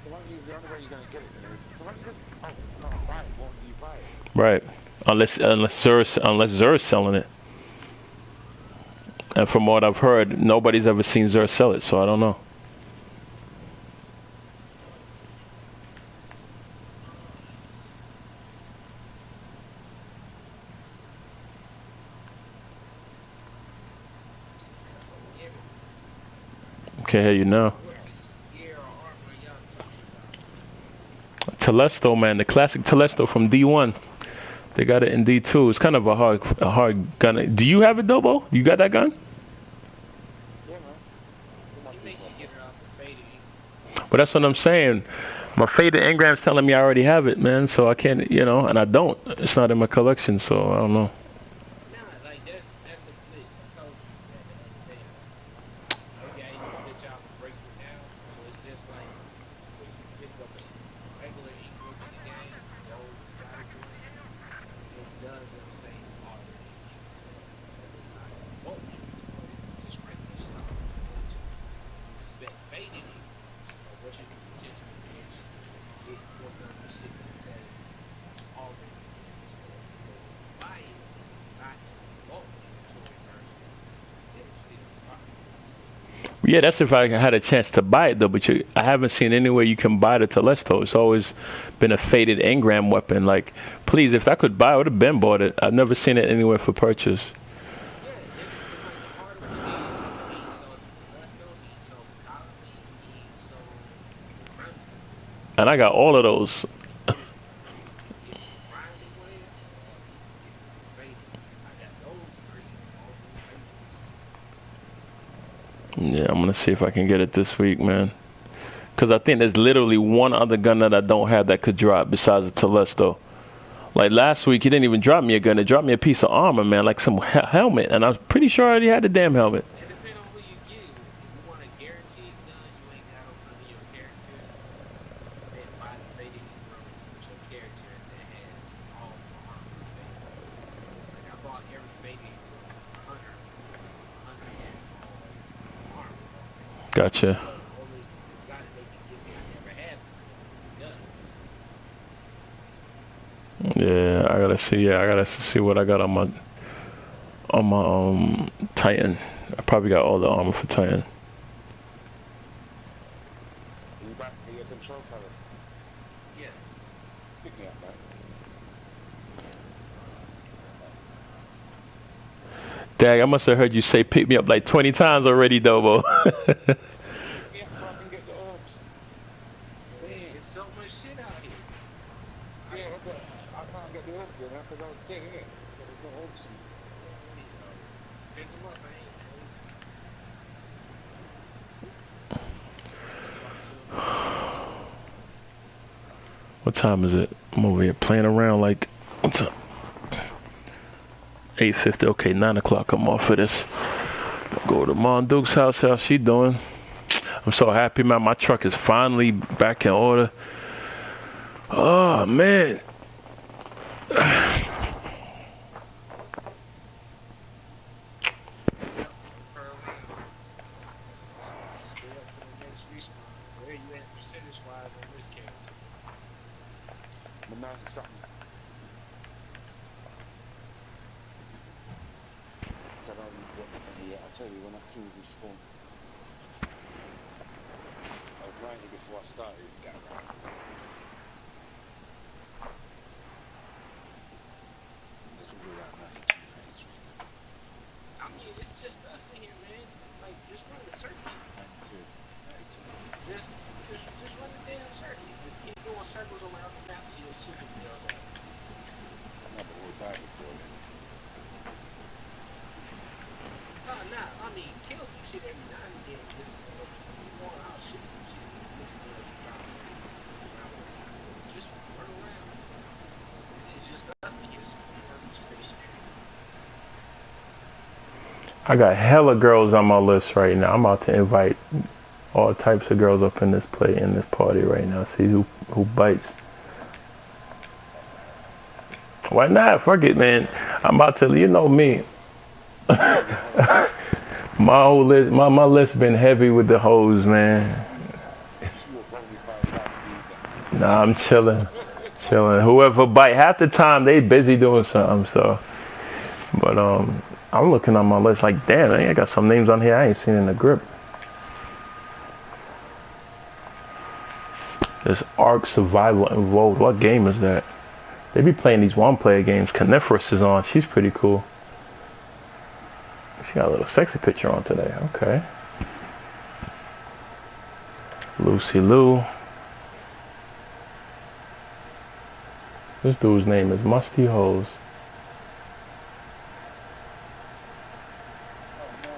So why don't you, the only way you're gonna get it is, so why don't you just, oh, no, buy it, won't you buy it? Right. Unless Zer's selling it. And from what I've heard, nobody's ever seen Zer sell it, so I don't know. Can't hear you now. Telesto, man, the classic Telesto from D1. They got it in D2. It's kind of a hard gun. Do you have it, Dobo? You got that gun? Yeah, man. You think you get it off the faded? But that's what I'm saying. My faded engram's telling me I already have it, man. So I can't, you know, and I don't. It's not in my collection, so I don't know. Nah, like that's a glitch. I told you that the other day. Maybe I even glitch out and break it down. So it's just like when you pick up a regular Ingram in the game, the old exotic one, it's done with the same part of the inventory. It's not bulk inventory, just regular stuff. You expect faded Ingrams, or what you can potentially get. It was done with shit that said already inventory. Buy it, it's not in the bulk inventory version. It'll still drop. Yeah, that's if I had a chance to buy it, though. But I haven't seen anywhere you can buy the Telesto. It's always been a faded engram weapon. Like, please, if I could buy it, I would have been bought it. I've never seen it anywhere for purchase. Yeah, it's like the hard ones. He sold the Telesco, he sold the Colony, he sold the Running. And I got all of those. Get the grinding way, or get the faded. I got those three, all the favorites. Yeah, I'm going to see if I can get it this week, man. Because I think there's literally one other gun that I don't have that could drop besides the Telesto. Like last week, he didn't even drop me a gun. It dropped me a piece of armor, man, like some helmet. And I was pretty sure I already had the damn helmet. It depends on who you get it with. If you want a guaranteed gun, you ain't got on none of your characters, then buy the faded Ingram with your character that has all the armor faded. Like I bought every faded Ingram hunter, and all armor. Gotcha. So the only exotic they can give me I never had before was a gun. Yeah, I gotta see. Yeah, I gotta see what I got on my Titan. I probably got all the armor for Titan. Are you back at your control panel? Yeah. Pick me up, man. Dang, I must have heard you say pick me up like 20 times already, Dobo. Pick me up so I can get the herbs. Man, it's so much shit out here. I Yeah, don't but I can't get the herbs there now because I was dead, innit? So there's no herbs for me. pick them up. It's about 2 o'clock. What time is it? I'm over here playing around like, what's up? 8:50. Okay, 9 o'clock. I'm off for this. Go to Mom Duke's house. How's she doing? I'm so happy, man. My truck is finally back in order. Oh man. Yep, per round. Let's go up to the next respawn. Where you at percentage wise on this character? I'm 90 something. I don't know what yeah, I tell you, when I choose this spawn, I was 90 before I started. That round. This will be around 92, 93, I mean, it's just us in here, man. Like, just run the circuit. 92, 92. Just run the damn circuit. Just keep doing circles around the map till your super build up. No, but we're back before then. Nah. I mean, kill some shit every now and then. Just you want out, shoot some shit. Listen to us drop just run around. It's just us in here. So we're stationary. I got hella girls on my list right now. I'm about to invite all types of girls up in this party right now. See who bites. Why not? Fuck it, man. I'm about to, you know me. My whole list, my list been heavy with the hoes, man. You will probably find out these. Nah, I'm chilling. Whoever bite, half the time they busy doing something. So, but I'm looking on my list like, damn, I got some names on here I ain't seen in the grip. There's Ark Survival Involved. What game is that? They be playing these one-player games. Coniferous is on. She's pretty cool. She got a little sexy picture on today. Okay. Lucy Lou. This dude's name is Musty Hose. Oh no.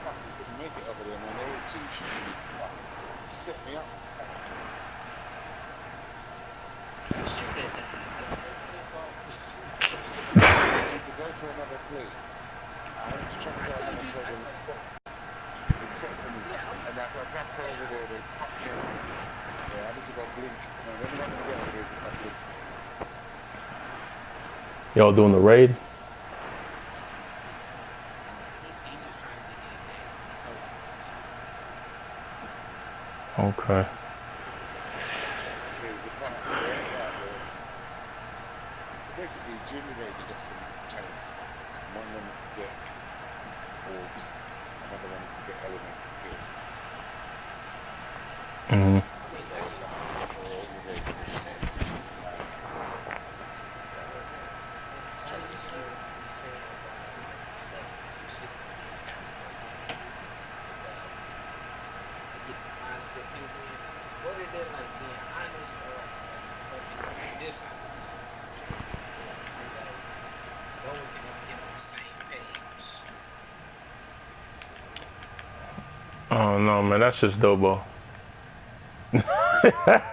Fucking couldn't make it over there, man. They were two shooting me. Fuck. He set me up. Shoot that thing. You could go for another play. I went to try to go another play and it set for me. And I got tapped over there, they popped me. Yeah, I need to go blink. No, they're not gonna get over there if I blink. Y'all doing the raid? He just trying to get in there. So Okay. There's a part where basically Junior Raid, you got some challenges. One of them is to get some orbs, another one is to get element kills. Mhm. That's all the raid is. Challenge kills. what is it like being honest or fucking dishonest? And like, no one can ever get on the same page. Oh no, man, that's just Dobo.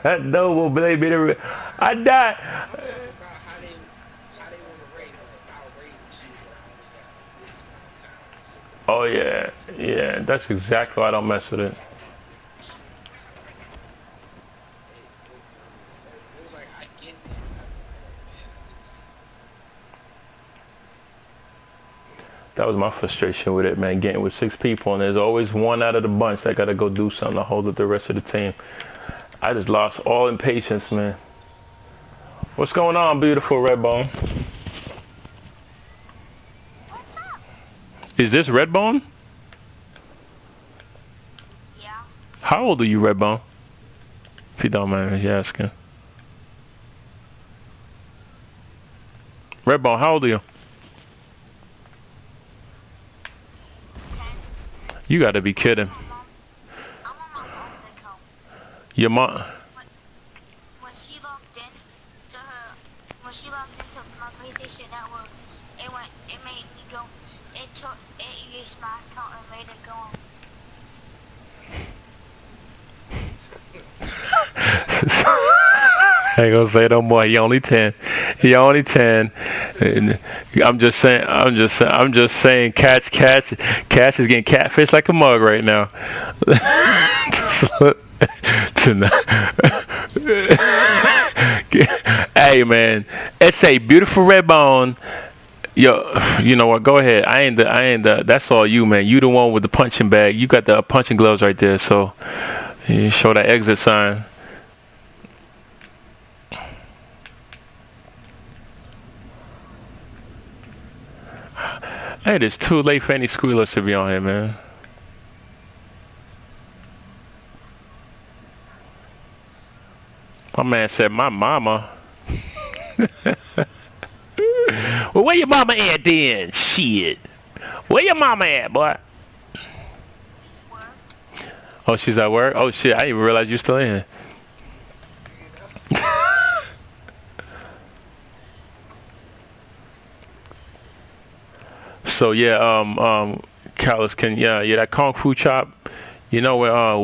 Dobo, baby. I died. I'm talking about how they want to rate it without rating shit. I only got this amount of time. So, Oh yeah. That's exactly why I don't mess with it. it was like I get that. Man, I just That was my frustration with it, man. Getting with 6 people, and there's always one out of the bunch that got to go do something to hold up the rest of the team. I just lost all impatience, man. What's going on, beautiful Redbone? What's up? Is this Redbone? Yeah. How old are you, Redbone? If you don't mind me asking. Redbone, how old are you? 10. You gotta be kidding. I'm on my mom's account. Your mom. When she logged in to her, when she logged into my PlayStation Network, it made me go, it erased my account and made it go on. I ain't gonna say no more. He only 10. He only 10. And I'm just saying. I'm just saying. Cats is getting catfish like a mug right now. Hey man, it's a beautiful red bone. Yo, you know what? Go ahead. I ain't the. That's all you, man. You the one with the punching bag. You got the punching gloves right there. So you show that exit sign. Hey, it's too late for any squealers to be on here, man. My man said, my mama. Well, where your mama at then? Shit. Where your mama at, boy? Work. Oh, she's at work? Oh, shit. I didn't even realize you still in here. So, yeah, Callus, yeah, that Kung Fu chop, you know where,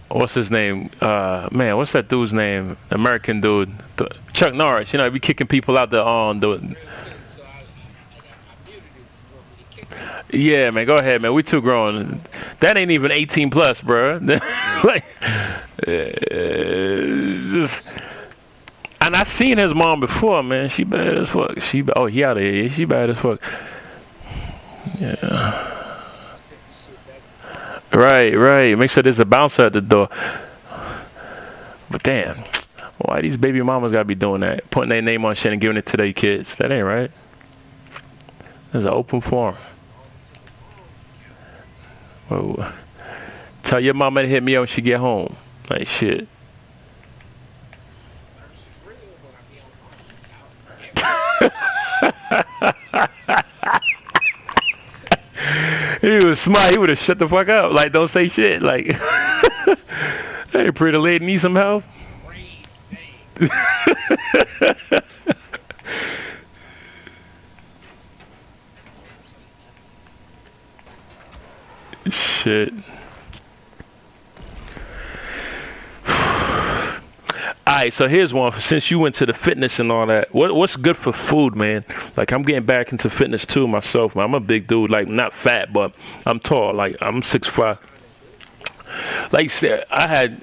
what's his name? Man, what's that dude's name? American dude. Chuck Norris, you know, be kicking people out the. So I muted it. You want me to kick it? Yeah, man, go ahead, man. We too grown. That ain't even 18 plus, bro. Like, just, and I seen his mom before, man. She bad as fuck. Oh, he out of here. She bad as fuck. Yeah. I sent the shit back. Right. Make sure there's a bouncer at the door. But damn, why these baby mamas gotta be doing that? Putting their name on shit and giving it to their kids. That ain't right. There's an open forum. Whoa. Tell your mama to hit me up when she get home. Like shit. She's real when I be on the phone. He was smart. He would have shut the fuck up. Like, don't say shit. Like, hey, pretty lady, need some help? Brains, dang. Shit. Alright, so here's one. Since you went to the fitness and all that, what's good for food, man? Like I'm getting back into fitness too myself, man. I'm a big dude, like not fat, but I'm tall. Like I'm 6'5". Like you said, I had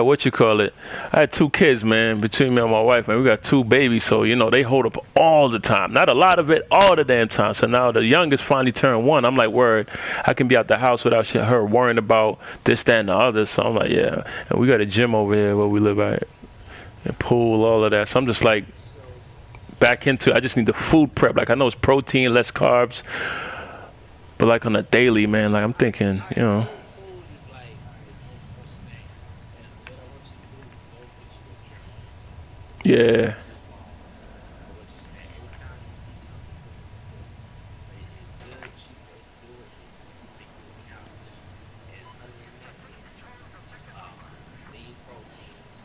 what you call it. I had two kids, man, between me and my wife, and we got two babies, so you know they hold up all the time. Not a lot of it, all the damn time. So now the youngest finally turned 1. I'm like, word, I can be out the house without her worrying about this, that, and the other. So I'm like, yeah. And we got a gym over here where we live at, and pool, all of that. So I'm just like back into. I just need the food prep. Like I know it's protein, less carbs, but like on a daily, man. Like I'm thinking, you know. Food is like, what's the name? And what I want you to do is go get you a journal. Yeah. I want you to spend every time you eat something, it's good, the cheap way to do it is make you a calculation. And other than that, um, lean proteins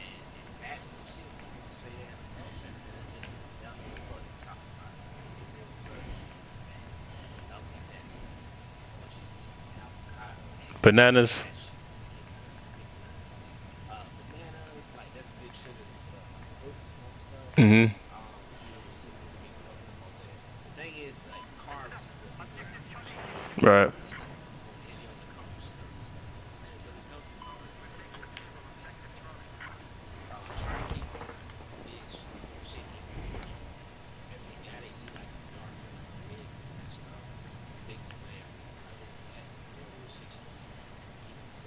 and fats and shit. When people say they have enough fat, that's just healthy for the top about it. It really does give you fats, healthy fats. I want you to eat avocados, Bananas. cashews, bananas, like that's big sugary stuff, like fruits and other stuff. Mhm. People don't even know that. The thing is, like carbs is what people have an issue with. Right. People go heavy on the carbs and stuff like that. But it's healthy for you. Try to keep to like fish, chicken. If you gotta eat like a dark red meat and stuff, stick to that. Other than that, you know, restriction on eating to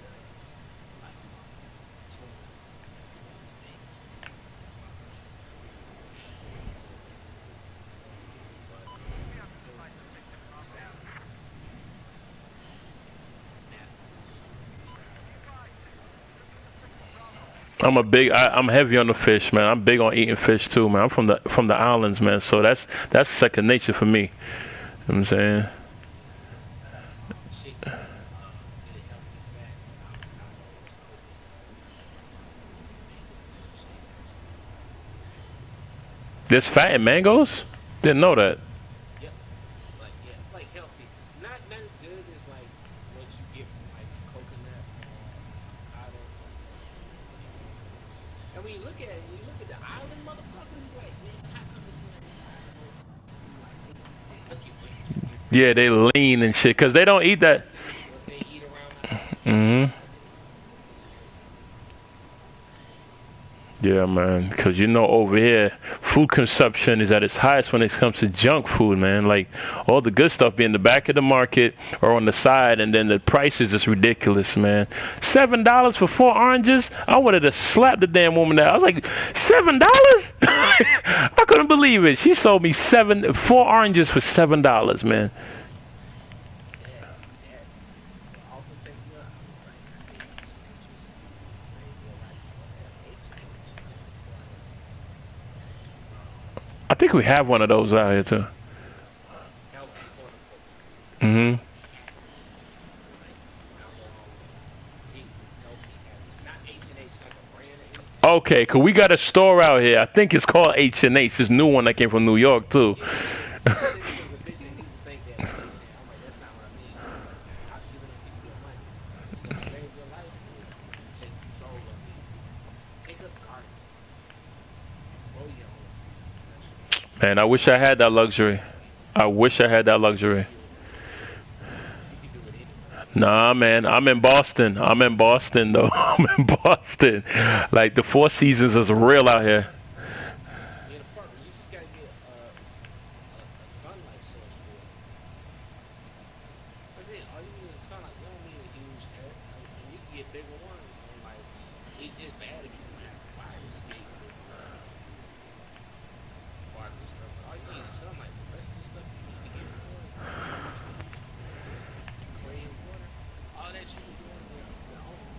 I'm heavy on the fish, man. I'm big on eating fish too, man. I'm from the islands, man. So that's second nature for me. You know what I'm saying? chicken, good healthy fats, avocados, coconuts, mangoes, shakers. There's fat in mangoes? Didn't know that. Yep, like yeah, like healthy. Not as good as like what you get from like a coconut or avocado, but it is delicious. And when you look at the island motherfuckers, like man, how come it seems like these island motherfuckers be like they look at ways to get Yeah, bigger, they lean and shit because they don't eat that. what they eat around the island. Hmm. It is ridiculous. Yeah, man. Because you know, over here, food consumption is at its highest when it comes to junk food, man. Like all the good stuff be in the back of the market or on the side, and then the price is just ridiculous, man. $7 for 4 oranges? I wanted to slap the damn woman there. I was like, $7? I couldn't believe it. She sold me 4 oranges for $7, man. That will also take me up. I was like, I see H&H's. I didn't realize you still have H&H. I never knew I had I think we have one of those out here too. healthy horticulture. Hmm. It's like found on eating healthy habits. Not H&H like a brand or anything. Okay, cause we got a store out here. I think it's called H&H. This new one that came from New York too. Yeah. You said because the big people think that H&H. I'm like, that's not what I mean. I was like, stop giving them people your money. It's gonna save your life if you take control of it. Take up gardening. Grow your own fruits and vegetables. Man, I wish I had that luxury. I wish I had that You luxury. can do it anywhere. You can do it anywhere. Nah, man, I'm in Boston. I'm in Boston though. I'm in Boston. Like the Four Seasons is real out here. In an apartment, you just gotta get a sunlight source for it. That's it. All you need is a sunlight. You don't need a huge area. And you can get bigger ones. And like, it's bad if you don't have a fire escape or if you water this stuff. But all you need is sunlight. The rest of the stuff you need to get for it, trees, clay and water, all that you can do on your own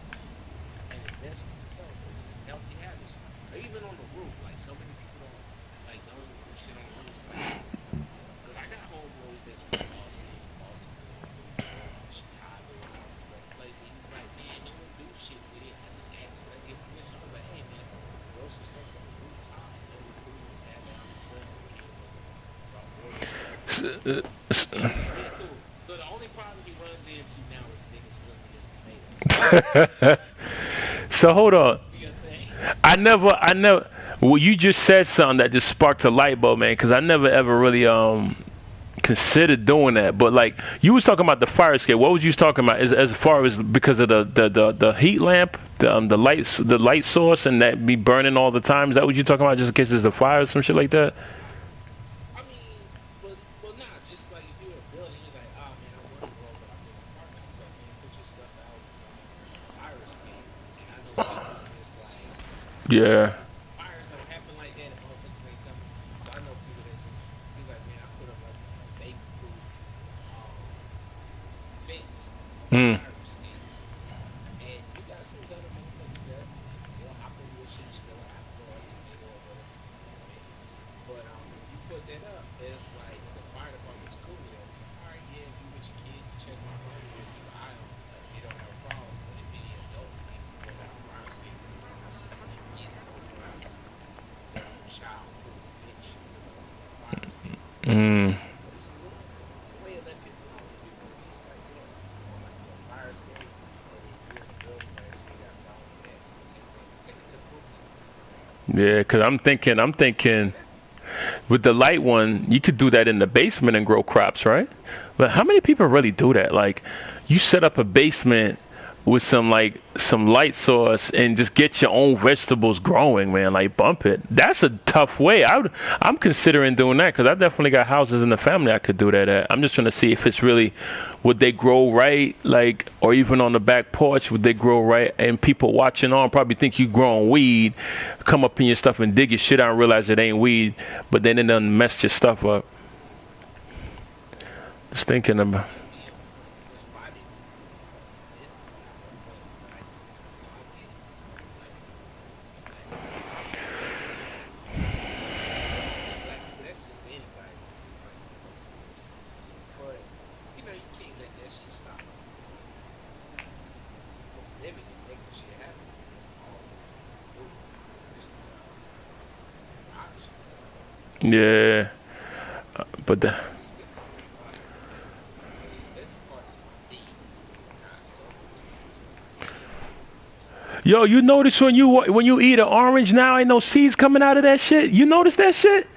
and invest in yourself. It's just healthy habits. Or even on the roof. Like so many people don't even do shit on roofs. Like, cause I got homeboys that's in Boston, Baltimore, New York, Chicago, and all these other places. He was like, man, no one do shit with it. I just asked if I get permission. I was like, hey man, grow some stuff on the rooftop. Let the coolers have it out in the sun. You know, about water and stuff. He's like, yeah, cool. So the only problem he runs into now is niggas stealing his tomatoes. So hold on. Be a thing. I never. Well, you just said something that just sparked a light bulb, man. Because I never ever really considered doing that. But like you was talking about the fire escape. What was you talking about? As far as because of the heat lamp, the light source, and that be burning all the time. Is that what you talking about? Just in case there's a fire or some shit like that? I mean, well, nah, just like if you're a building, it's like, ah, man, I want to grow, but I'm in an apartment. It's like, man, put your stuff out on a fire escape. And I know people just like, Yeah. fires don't happen like that, and motherfuckers ain't coming. So I know people that just, he's like, man, I put up like a baby proof um, fence on my Mm. fire escape. And you got some gutter motherfuckers there. They'll hop over your shit, steal an apple or a tomato or whatever the fuck you want. But if you put that up, it's like the fire department's cool with that. It's like, all right, yeah, you with your kid, you check my phone, we'll keep an eye on it. Like, they don't have a problem. But if any adult came and pulled out a fire escape, it's like, yeah, they're on child-proof initiative for a fire escape. Mm. But it's a way of letting people know. If people at least like, yo, so like your fire escape, or if you're in a building where it's got a problem with that, take it to the rooftop. Yeah, because I'm thinking That's with the light one, you could do that in the basement and grow crops, right? But how many people really do that? Like, you set up a basement with some light source and just get your own vegetables growing, man. Like, bump it. That's a tough way. I'm considering doing that because I definitely got houses in the family I could do that at. I'm just trying to see if it's really would they grow right, like, or even on the back porch would they grow right? And people watching on probably think you growing weed, come up in your stuff and dig your shit out and realize it ain't weed, but then it done messed your stuff up. Just thinking about. yeah, the spotting business not for fun, but I get it. Yeah, but the, The expensive the expensive part is the seeds, not so much seeds, but the yo, you notice when you eat an orange now, ain't no seeds coming out of that shit. You notice that shit?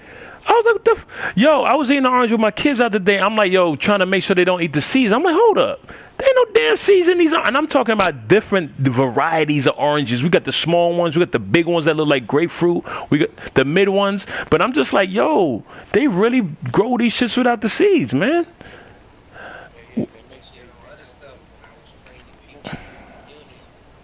I was like, what the yo, I was eating orange with my kids the other day. I'm like, yo, trying to make sure they don't eat the seeds. I'm like, hold up. There ain't no damn seeds in these. And I'm talking about different varieties of oranges. We got the small ones. We got the big ones that look like grapefruit. We got the mid ones. But I'm just like, yo, they really grow these shits without the seeds, man. They make you they know, make other they stuff when I was training people, you know,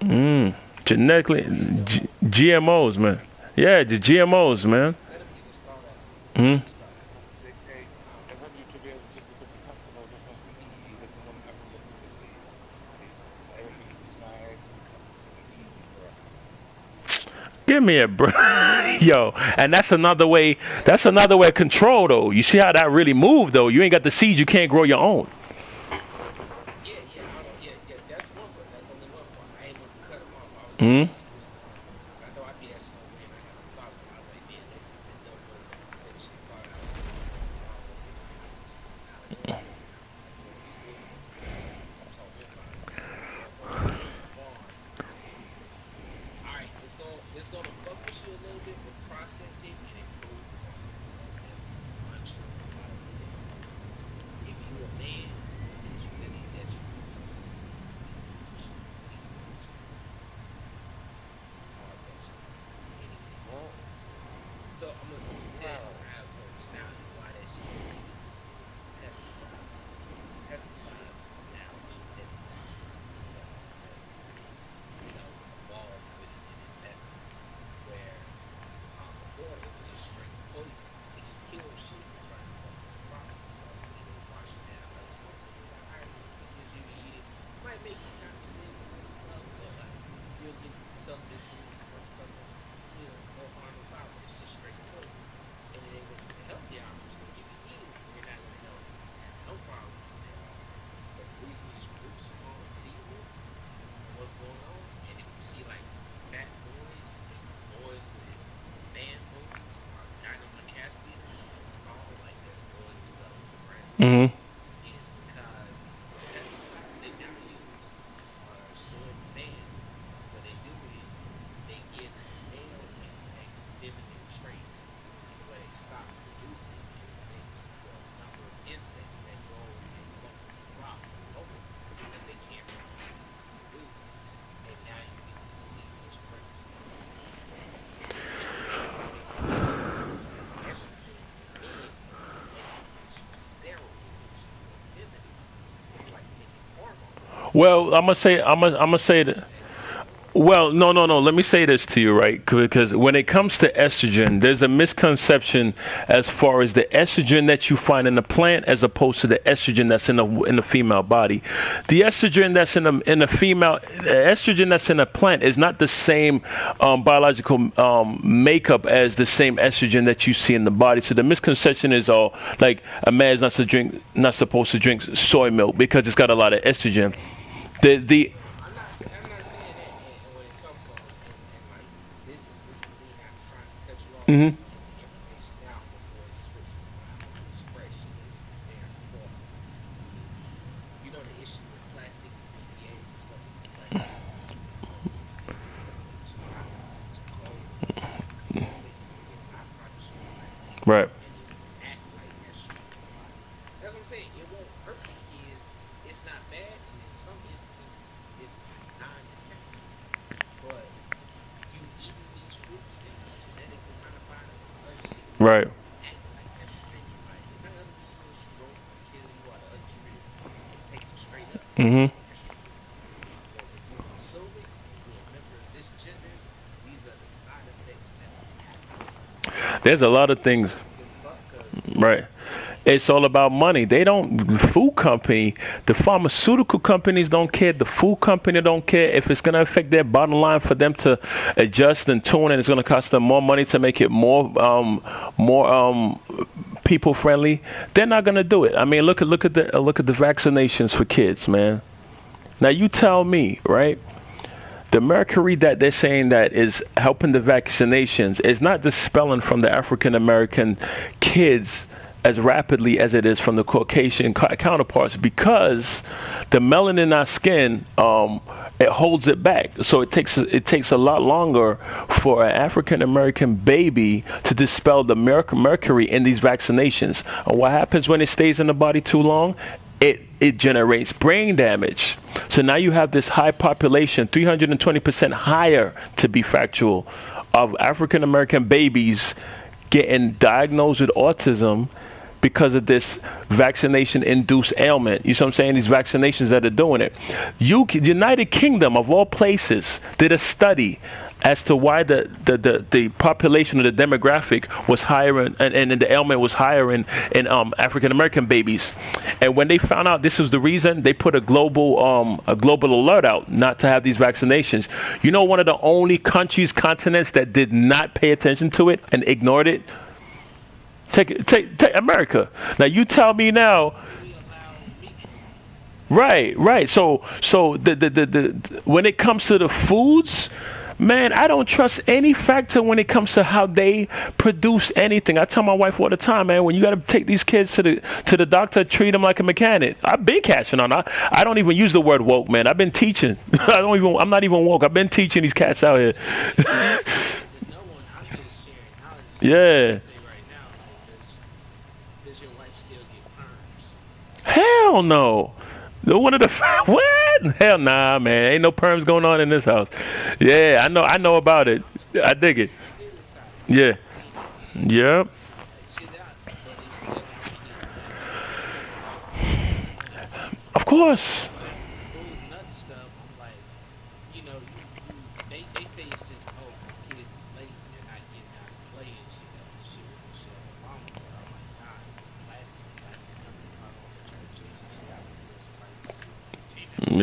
Mm. Genetically, GMO. GMOs, man. Yeah, the GMOs, man. Let them get it started out. Let Mm. them start out. they say they want you to be able to because the customer just wants to eat. He doesn't want to have to look at the seeds. See, so everything's just nice and comfortable and easy for us. Give me a break, yo. And that's another way. That's another way of control, though. You see how that really moved, though. You ain't got the seeds. You can't grow your own. Yeah, yeah, yeah. That's one, but that's only one part. I ain't want to cut them off. I was like, Mm. basically, because I know I be that somewhere and I got a thought, but I was like, man, let me let them finish the thought out so we can move on with this analogy. I go to school and you told me about it. They'll go on the farm and all right, it's gonna fuck with you a little bit, but process it and improve the farm. That's one truth about it is that if you a man, it's really detrimental for you to eat seedless fruit or vegetables, anything that's Well, seedless. So I'm gonna tell you wow. how it works now and why that shit seedless is pesticides. Pesticides is an analogy that farmers use because has evolved with it in investment where before it was just straight poison. They just killed shit to try and fuck with the crops and stuff, and then they wash it down other stuff, and they like, all right, we can use you to eat it. Might make you kind of sick and other stuff, but like you'll get some disease from something, no harm, no foul, but it's just straight poison. And then when it's the healthy option, you can eat it and you're not gonna have no problems at all. But the reason these fruits are called seedless and what's going on, and if you see like fat boys and boys with man boobs or gynecomastia is what it's called, like as boys develop breasts Mm. is because the pesticides they now use are so advanced. What they do is they give the male insects feminine traits, and where they stop producing, it makes the number of insects that go and fuck with the crop lower because they can't continue to produce. And now you get these seedless grapes. And seedless grapes increase the estrogens in men and it gives you steroids for femininity. It's like taking hormones Well, I'm gonna and say. I'm gonna say that. infusing that into your body. Well, no, no, no. Let me say this to you, right? Because when it comes to estrogen, there's a misconception as far as the estrogen that you find in the plant as opposed to the estrogen that's in the female body. The estrogen that's in the female, the estrogen that's in the plant is not the same biological makeup as the same estrogen that you see in the body. So the misconception is, oh, like a man's not supposed to drink soy milk because it's got a lot of estrogen. The No, I'm not saying that. And when it comes from and like this is me not trying to cut you off, but mhm. I'm getting the information out before it switches around. But the expression is very important. Is the issue with plastic and BPA's and stuff with the plastic because it get too hot, it get too cold, and then when you consume it, you get byproducts from the plastic, Right. and it will act like estrogen in your body. That's what I'm saying. It won't hurt the kids. It's not bad, and in some instances, it's non-detectable. But you eating these fruits and these genetically modified other shit, Right. it will act like estrogen in your body. It's not gonna give you a stroke or kill you or untreated and take you straight up. Mhm. Estrogen. But when you consume it and you're a member of this gender, these are the side effects that will happen to you. There's a And lot of they things. don't give a fuck because Right. It's all about money. They don't. Food company, the pharmaceutical companies don't care. The food company don't care if it's going to affect their bottom line for them to adjust and tune, and it's going to cost them more money to make it more people friendly. They're not going to do it. I mean, look at the vaccinations for kids, man. Now you tell me, right? the mercury that they're saying that is helping the vaccinations is not dispelling from the African American kids as rapidly as it is from the Caucasian counterparts, because the melanin in our skin, it holds it back. So it takes a lot longer for an African American baby to dispel the mercury in these vaccinations. And what happens when it stays in the body too long? It generates brain damage. So now you have this high population, 320% higher to be factual, of African American babies getting diagnosed with autism because of this vaccination induced ailment. You see what I'm saying? These vaccinations that are doing it. United Kingdom of all places did a study as to why the population or the demographic was higher and the ailment was higher in African American babies. And when they found out this was the reason, they put a global alert out not to have these vaccinations. You know, one of the only countries, continents that did not pay attention to it and ignored it? Take America. Now you tell me now. Right. So the when it comes to the foods, man, I don't trust any factor when it comes to how they produce anything. I tell my wife all the time, man, when you got to take these kids to the doctor, treat them like a mechanic. I've been catching on. I don't even use the word woke, man. I've been teaching. I'm not even woke. I've been teaching these cats out here. Yeah. Hell no. One of the what? Hell nah, man. Ain't no perms going on in this house. Yeah, I know about it. I dig it. Yeah. Yep. Of course.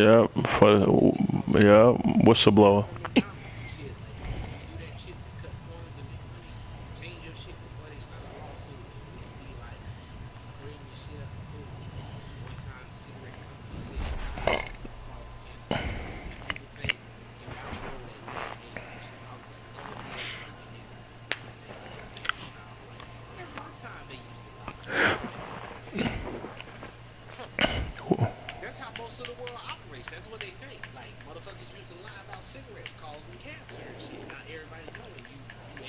Yeah, whistleblower. That's how most of the world operates. That's what they think. Like motherfuckers used to lie about cigarettes causing cancer and shit. Not everybody knowing you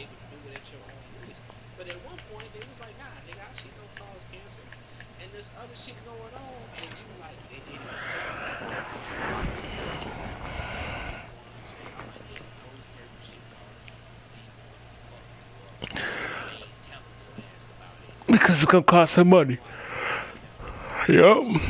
able to do it at your own risk. But at one point they was like, nah, nigga, our shit don't cause cancer. And this other shit going on, and you like they didn't even say Because it's gonna cost some money. Yep.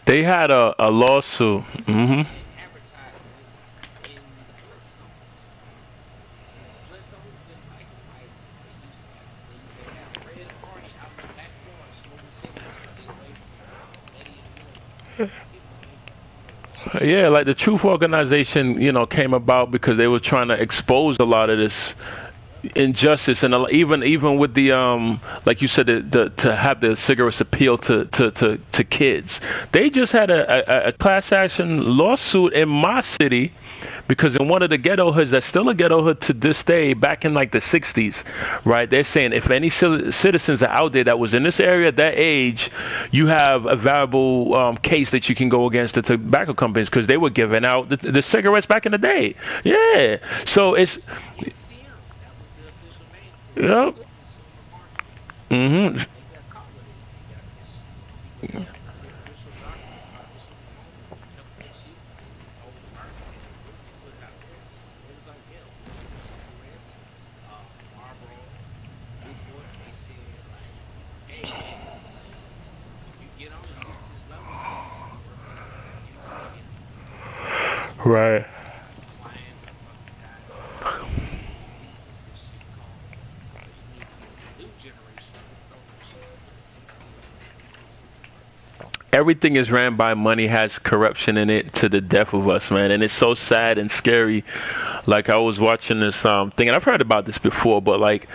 They had a lawsuit. Yeah, like the Truth Organization, came about because they were trying to expose a lot of this injustice, and even with the like you said, to have the cigarettes appeal to kids. They just had a class action lawsuit in my city because in one of the ghetto hoods that's still a ghetto hood to this day, back in like the 60s, right? They're saying if any citizens are out there that was in this area at that age, you have a viable case that you can go against the tobacco companies because they were giving out the cigarettes back in the day. Yeah, so it's yep. Mhm. Right. Clients are fucking dying. ChatGPTs is this shit gone. So you need to get the new generation to know this shit and see if this shit can work. Everything is ran by money, has corruption in it to the death of us, man. And it's so sad and scary. Like I was watching this thing, and I've heard about this before, but like,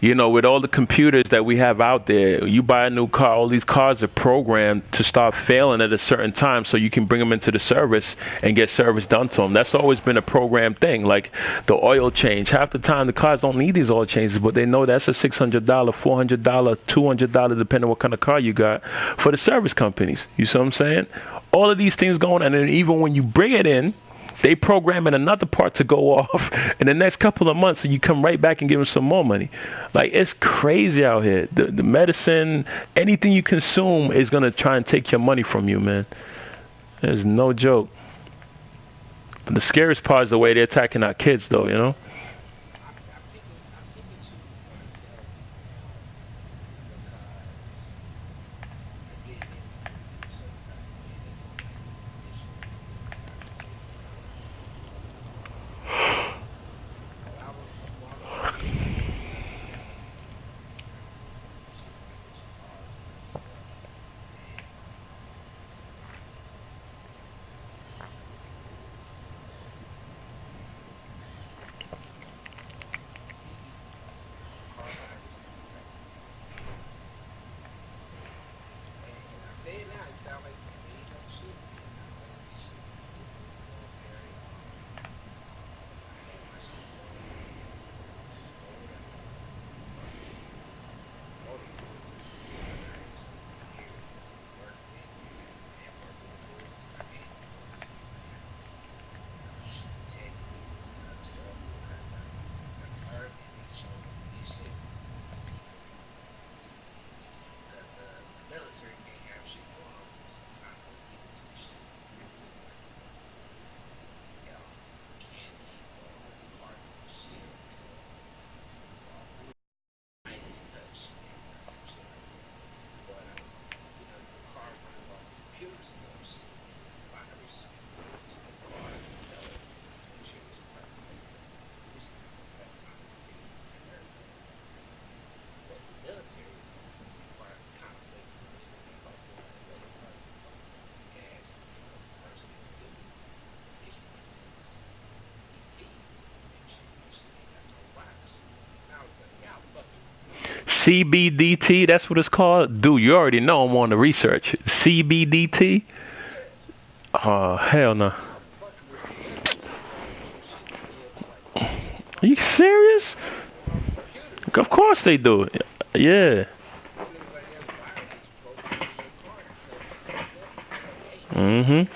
you know, with all the computers that we have out there, you buy a new car, all these cars are programmed to start failing at a certain time so you can bring them into the service and get service done to them. That's always been a programmed thing. Like the oil change, half the time the cars don't need these oil changes, but they know that's a $600, $400, $200, depending on what kind of car you got, for the service companies. You see what I'm saying? All of these things going on, and then even when you bring it in, they program in another part to go off in the next couple of months, and you come right back and give them some more money. Like, it's crazy out here. The medicine, anything you consume is going to try and take your money from you, man. There's no joke. But the scariest part is the way they're attacking our kids, though, you know? I pick and choose what I tell people now because again, they want to be a certain type of way. They want like the initial gratification. But I'm going on the side of reality. Reality situation. I get your cars and your stuff, and car buyers is the type of people that and I say it now, it sounds like some made up shit. I know this shit. When we were in the military, I had my shit loaded up. It was loaded up. Fucking motivated. And I actually, for years, worked it and worked towards my end goals. Techniques and other stuff. I learned and they showed me this shit. Because the military can't have shit going on. Sometimes they'll get into the shit and take it to like, candy or part of the shit or Midas touch and some shit like that. But the car runs off of computers and other shit. Viruses in the car and tell it, make sure this part plays up. This is the correct time to get it and everything. But the military is going to require complex things. It costs a lot of labor, it costs gas, because the first thing to do is run this ET and make sure this shit ain't got no viruses. Now it's like, y'all fucking CBDT, that's what it's called? Dude, you already know I'm on the research. CBDT? yeah. Oh, hell no. Fucking with the innocent people on some shit that they'll be like, oh, this shit Are you fucking up. serious? They'll program the computer. Of course they do. Yeah. And it was like, there's a virus that you program in your car that tells you fucked up. Like, hey,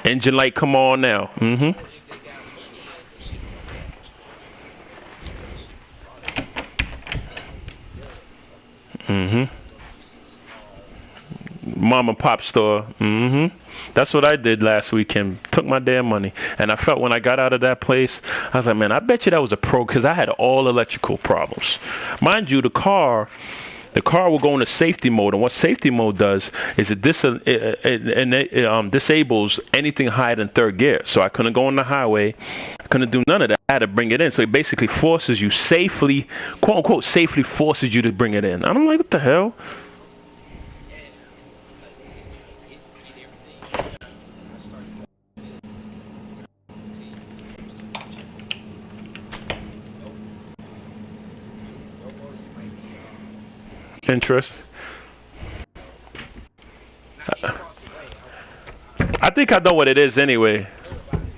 Engine light, come on now. or if they got money and the shit fucked up, which most of them do, because the shit be fraudulent. You gotta go to the dealer and fuck with it. You hmm gotta go to some small, Mom and pop store. That's what I did last weekend. Took my damn money. And I felt when I got out of that place, I was like, man, I bet you that was a pro, because I had all electrical problems. Mind you, the car will go into safety mode, and what safety mode does is it disables anything higher than third gear. So I couldn't go on the highway. I couldn't do none of that. I had to bring it in. So it basically forces you safely, quote unquote, safely forces you to bring it in. I'm like, what the hell? yeah. Like I said, get everything set up. And I started going to business to continue to do some checkpoints. Nope. No more. You might be Interest. now he crossed the way. I I think I know what it is anyway. know about it.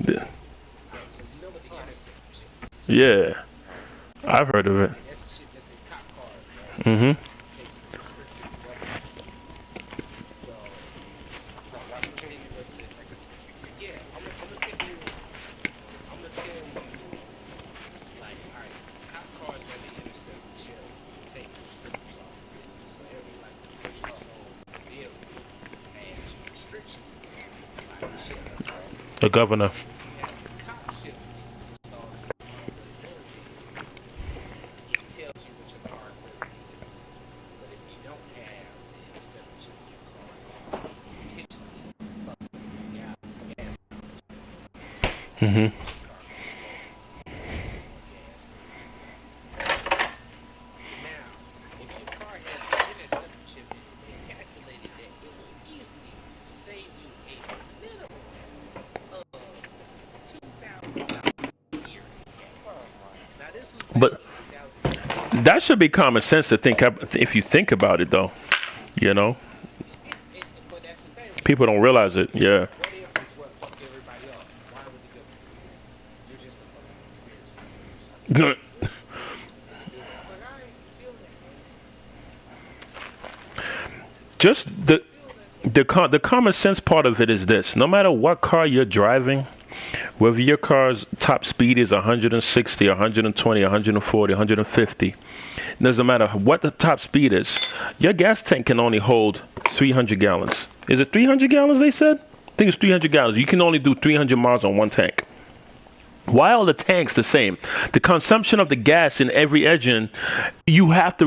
Yeah, Right. So you know what the intercept chip is, right? yeah, I've heard of it. And that's the shit that's in cop cars, right? hmm In case the restricted weapons get in. So, like in case yeah, I'm gonna tell you, like, all right, so cop cars let the intercept chip take restrictors off the vehicle. So they'll be like, because you sold a vehicle has restrictions in it, like chips, right? The governor. So if you have the cop chip installed in your car where the military is, it tells you what your car currently doing. But if you don't have the intercept chip in your car, it intentionally fucks up your gas mileage. Mhm. Your car goes slower. It's more gas needed. Now, if your car has an interceptor chip in it, they calculated that it will easily save you a minimum of $2,000 a year in Oh gas. my Now, this was back But in 2016. that should be common sense to think if you think about it, though. You know, But that's the thing. people don't realize it. Yeah. What if it's what fucked everybody up? Why would the government do that? You're just a fucking conspiracy theorist. You're just a big builder. I'm like, I ain't feeling that, man. Just I the ain't feeling that. the common sense part of it is this: no matter what car you're driving, whether your car's top speed is 160, 120, 140, 150, it doesn't matter what the top speed is. Your gas tank can only hold 300 gallons. Is it 300 gallons? They said. I think it's 300 gallons. You can only do 300 miles on one tank. Why are the tanks the same? The consumption of the gas in every engine, you have to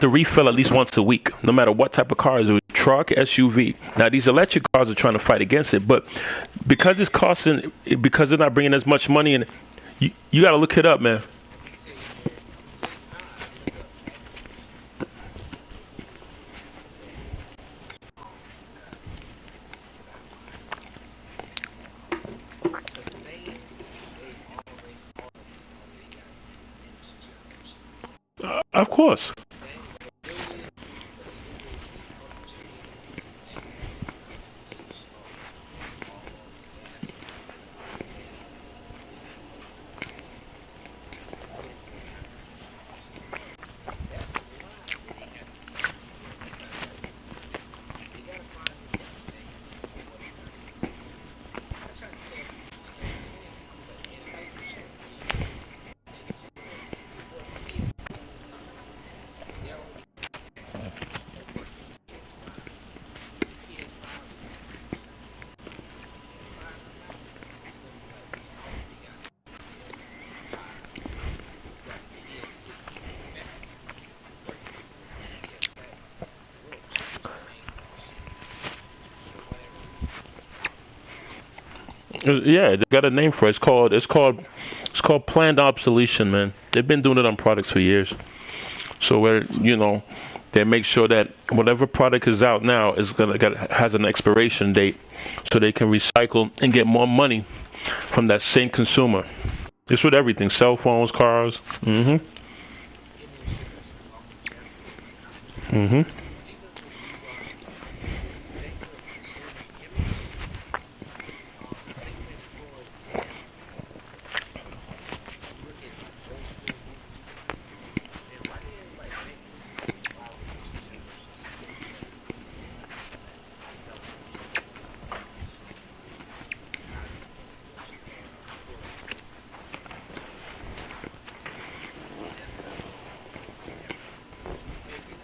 refill at least once a week, no matter what type of car is it, truck, SUV. Now these electric cars are trying to fight against it, but because it's costing, because they're not bringing as much money in, you got to look it up, man. I'm gonna tell you where. I'm gonna tell you how I ended up having an issue. That stop because they already got finished generation. Of course. They ain't gonna build it, but they get ready to say fuck the chain and it's gonna be so slow. All on the gasoline and that's the line where they have to get to. That's how they got to get the money. They got to find the next thing before they run out of money. I try to tell people the same thing. I was like, man, if I use champagne and it's good, well, PS5 is fine. They already got that. A working PS5. The PS5 is simple. And if I run out, it's gonna be like, man, I already got the PS5. You got the PS6 in the back working with the PS7. We'll change the name of the shit or whatever we do. Yeah, they got a name for it. It's called planned obsolescence, man. They've been doing it on products for years. So where they make sure that whatever product is out now is gonna has an expiration date, so they can recycle and get more money from that same consumer. It's with everything, cell phones, cars. Mhm. It ensures longevity. Mhm. Even when you are think of consumer image, statement for example, you look at like old school movies with people, man, why did everybody think oh, this generation skewed because they see less melanin in the skin. How do you think your your your skin looks? And that's because longevity. You figure it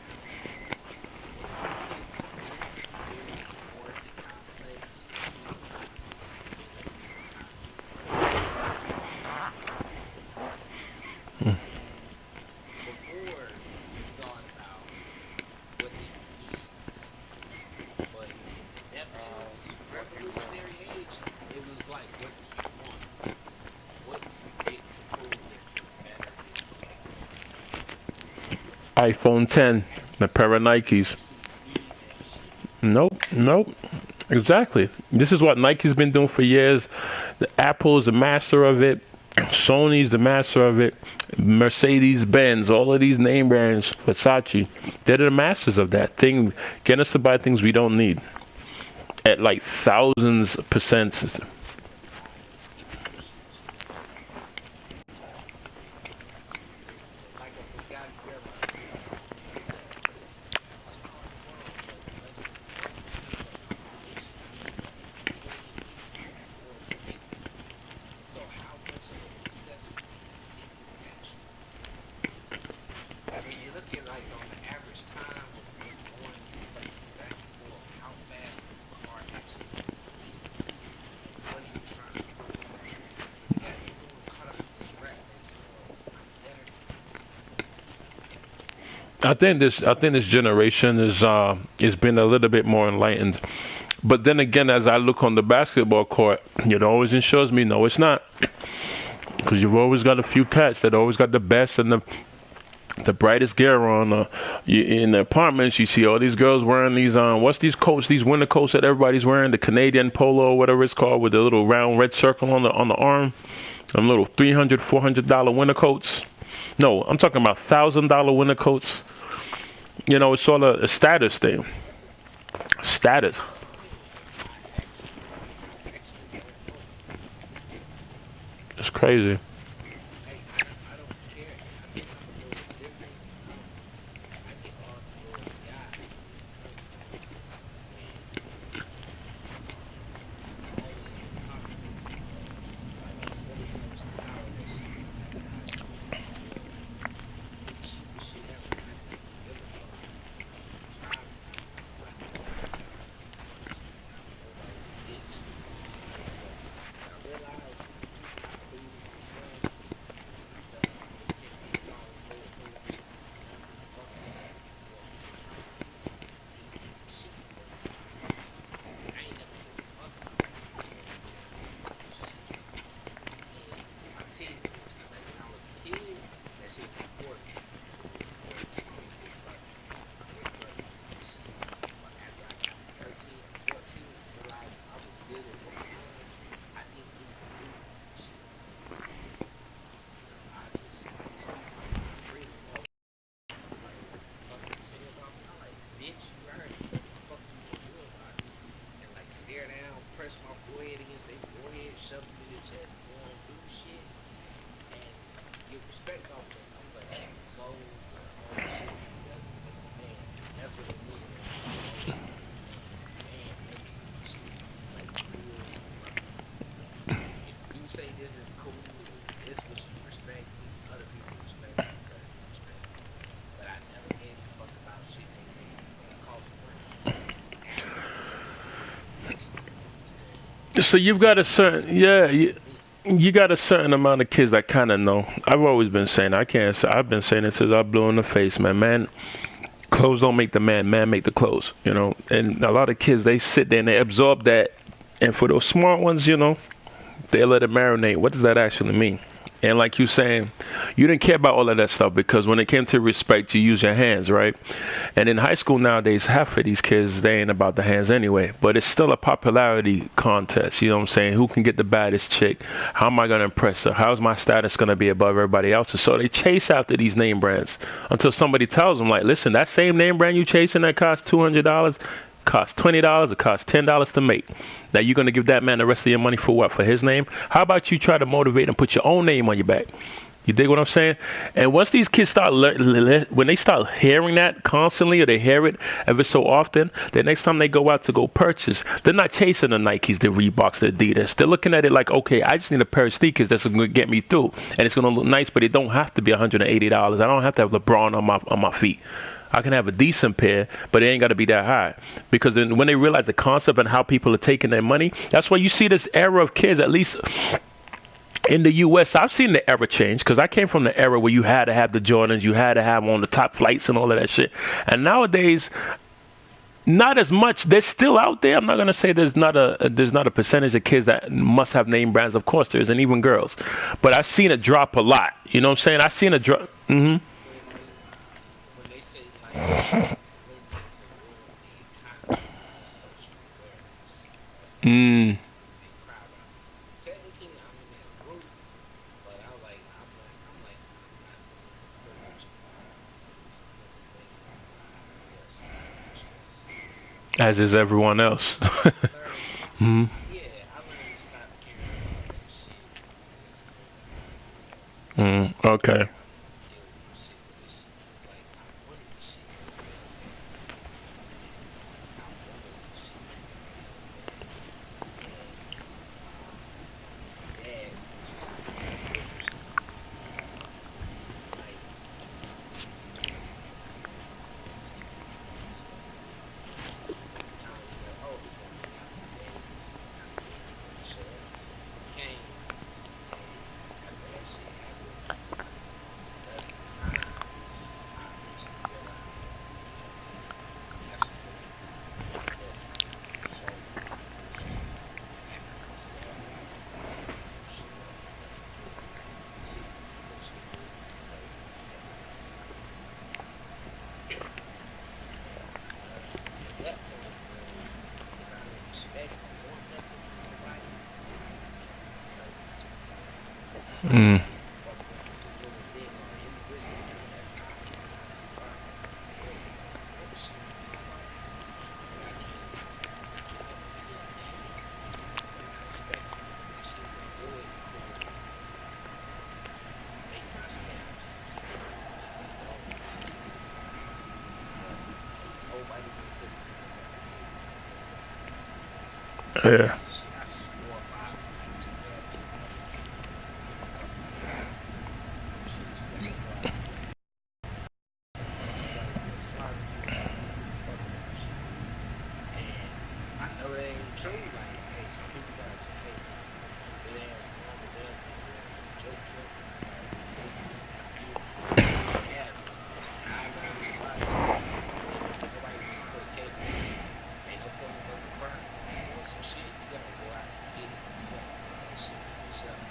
out. When you get very warranty complex skin, you know how your skin is built. And before you thought about what do you need, but in that what do you want? revolutionary age, it was like, what do you want? What do you get to prove that you're better than iPhone 10, a pair of you Nikes. actually need that shit? Nope, nope. Exactly. This is what Nike's been doing for years. The Apple's the master of it. Sony's the master of it. Mercedes Benz, all of these name brands, Versace, they're the masters of that thing, getting us to buy things we don't need at like thousands of percent. Like a Bugatti Veyron. You look at it, man, it's a fastest car in the world, but less than 1% of the population uses it. Millions or to make it. So how much of a necessity is it actually? When you look at like on the average time of us going places back and forth, how fast is the car actually moving? And what are you trying to prove? Because it got everyone caught up in this rat race of I'm better than you. I think this generation is been a little bit more enlightened But then again, as I look on the basketball court, it always ensures me, no, it's not. Because you've always got a few cats that always got the best and the brightest gear on. In the apartments, you see all these girls wearing these what's these coats, these winter coats that everybody's wearing, the Canadian polo or whatever it's called, with the little round red circle on the arm. Them little $300, $400 winter coats. No, I'm talking about $1,000 winter coats. It's all a status thing. Status. I actually don't know. It's crazy. Hey, I don't care. I think I'm a little different. I get all the little guys. You know what I'm saying? And only in pockets. Like when it really comes to power that shit, I still feel the cheapest shit ever. I just don't give a fuck. Try me. Like all the time. Honestly, I'm nobody's bitch. But when I realized how polluted this was, I felt like it was 10 feet tall and more polluted. Fuck that. More people trying to eat shit for me. I ain't never give a fuck about that. So shit. And my teenagers, like when I was a kid, that shit was important. But I'm a big brother. I'm big brother to this shit. But after I got to 13 and 14 and realized I was good at what I was, I didn't even do shit like that no more. I just speak my mind freely, like what the fuck you say about me? I'm like, bitch, you heard it. What the fuck you gonna do about it? And like stare down, press my forehead against their forehead, shove them in their chest, and go on and do shit, and get respect off that. I was like, oh, clothes or all this shit doesn't make a man. That's what they mean when they say clothes don't make a man. Man makes shit like real fucking. If you say this is cool and this what you respect, then other people respect me because they respect me. But I never gave a fuck about shit they made that cost money. So you've got a certain, yeah, you got a certain amount of kids that kind of know. I've always been saying, I can't say, I've been saying it since I blew in the face, man. Man, clothes don't make the man, man make the clothes, And a lot of kids, they sit there and they absorb that. And for those smart ones, they let it marinate. What does that actually mean? And like you saying, you didn't care about all of that stuff because when it came to respect, you use your hands, right? And in high school nowadays, half of these kids, they ain't about the hands anyway. But it's still a popularity contest. You know what I'm saying? Who can get the baddest chick? How am I going to impress her? How's my status going to be above everybody else's? So they chase after these name brands until somebody tells them, like, listen, that same name brand you chasing that costs $200 costs $20, it costs $10 to make. Now you're going to give that man the rest of your money for what? For his name? How about you try to motivate and put your own name on your back? You dig what I'm saying? And once these kids start, when they start hearing that constantly, or they hear it ever so often, the next time they go out to go purchase, they're not chasing the Nikes, the Reeboks, the Adidas. They're looking at it like, okay, I just need a pair of sneakers that's going to get me through, and it's going to look nice, but it don't have to be $180. I don't have to have LeBron on my feet. I can have a decent pair, but it ain't got to be that high. Because then when they realize the concept and how people are taking their money, that's why you see this era of kids, at least in the U.S., I've seen the era change because I came from the era where you had to have the Jordans, you had to have on the top flights and all of that shit. And nowadays, not as much. They're still out there. I'm not gonna say there's not a percentage of kids that must have name brands. Of course there is, and even girls. But I've seen it drop a lot. You know what I'm saying? I've seen it drop. When they say like women's and ruin the economy is social awareness. That's the whole Mm. big crowd out. Technically, I'm in that group, but I'm not privileged enough to even think about this. I understand. As is everyone else. I learned, mm. yeah, I learned to stop caring about that shit years ago. Okay. Deal with the shit, but it's like I wanted the shit. You know what I'm saying? I wanted the shit. You know what I'm saying? And my dad just like forced me to get it. Like just you know, just get the stuff you want. From the time you know, oh, it's gonna be out today, you kind of waiting for it to show up. It came, and after that shit happened, Mm. Fuck around, get a little bit on individual, man. That's not that's fine. Hell, other shit. But I can't. I'm not expecting that shit to look good before I make my steps. Just let go. Ain't nobody gonna put me in that position. Yeah. That's the shit I swore by from like 2011 when shit was going down. Ain't nobody feel sorry for you. Fuck that shit. And I know that ain't true. Like, hey, some people gotta say, hey, it ass going to them, joke, joke. Business, you, they have it. I learned this a lot of years ago. Ain't nobody gonna put a cape on you. Ain't no point in go to burn. You want some shit, you gotta go out and get it. You gotta find that shit for yourself.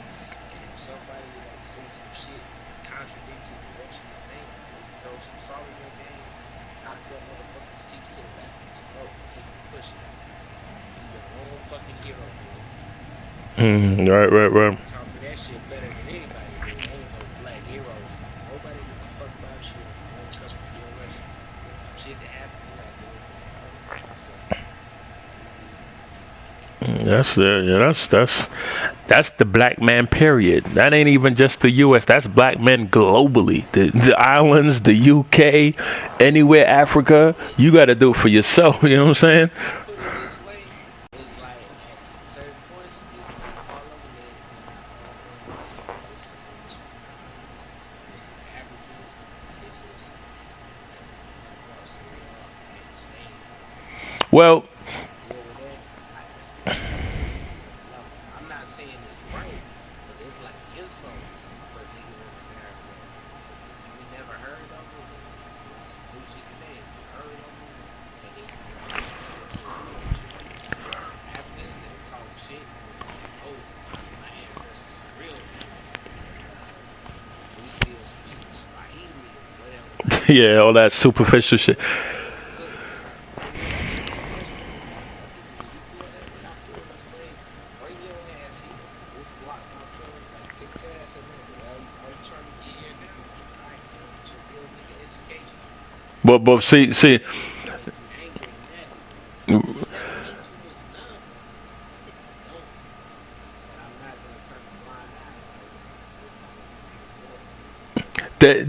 And if somebody like say some shit contradicts the direction you think, or you throw some salt in your game, knock that motherfucker's teeth to the back. Just know, keep it pushing. You your own fucking hero, boy. Mm. Right, right, right. Taught me that shit better than anybody did. Ain't no black heroes. Nobody gives a fuck about you when it comes to skill wrestling. Some shit that happened, you like, dude, I myself. That's yeah. That's the black man period. That ain't even just the U.S. That's black men globally. The islands, the U.K., anywhere Africa. You got to do it for yourself. You know what I'm saying? I put it this way, it's like at certain points, it's not all of them, and not all of them wrestling. It's some Chinese, it's some Africans, it's just, you know what I'm saying, they all can't stand. Well, Deal with that. It's another level. I'm not saying it's right, but it's like insults for niggas in America. You ain't never heard of them. Some new shit today. You heard of them, and then you want to push them to the zero shit. And then some Africans that talk shit, and it's like, oh, my ancestors are real niggas because we still speak Swahili or whatever language yeah, all that superficial shit. took. Bring your ass westward. Fuck it, nigga. You feel that way? I feel this way. Bring your ass here. So this block my brother. Like, take your ass in there. Are you trying to get here now? Alright, man. Get your real nigga education. But see, But if you angry and mad, it never means you was numb. It don't. But I'm not gonna turn a blind eye like this kind of stuff important.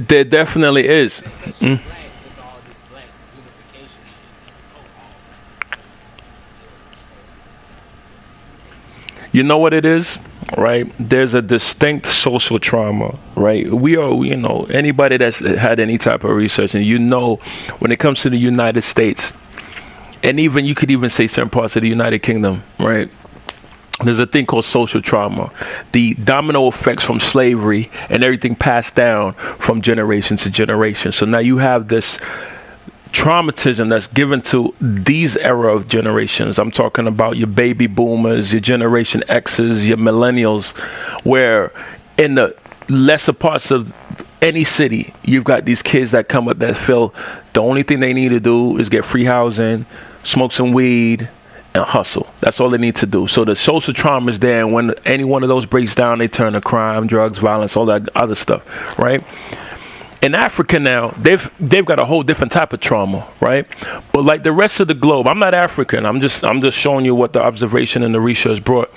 there definitely Don't is. think because you Mm. black, it's all this black unification shit. Oh, all black people feel this way. That's not the case. You know what it is, right? There's a distinct social trauma, right? We are, you know, anybody that's had any type of research, and you know, when it comes to the United States, and even you could even say certain parts of the United Kingdom, right? There's a thing called social trauma, the domino effects from slavery and everything passed down from generation to generation. So now you have this traumatism that's given to these era of generations. I'm talking about your baby boomers, your generation X's, your millennials, where in the lesser parts of any city, you've got these kids that come up that feel the only thing they need to do is get free housing, smoke some weed, and hustle. That's all they need to do. So the social trauma is there, and when any one of those breaks down, they turn to crime, drugs, violence, all that other stuff, right? In Africa now, they've got a whole different type of trauma, right? But like the rest of the globe, I'm not African. I'm just showing you what the observation and the research brought.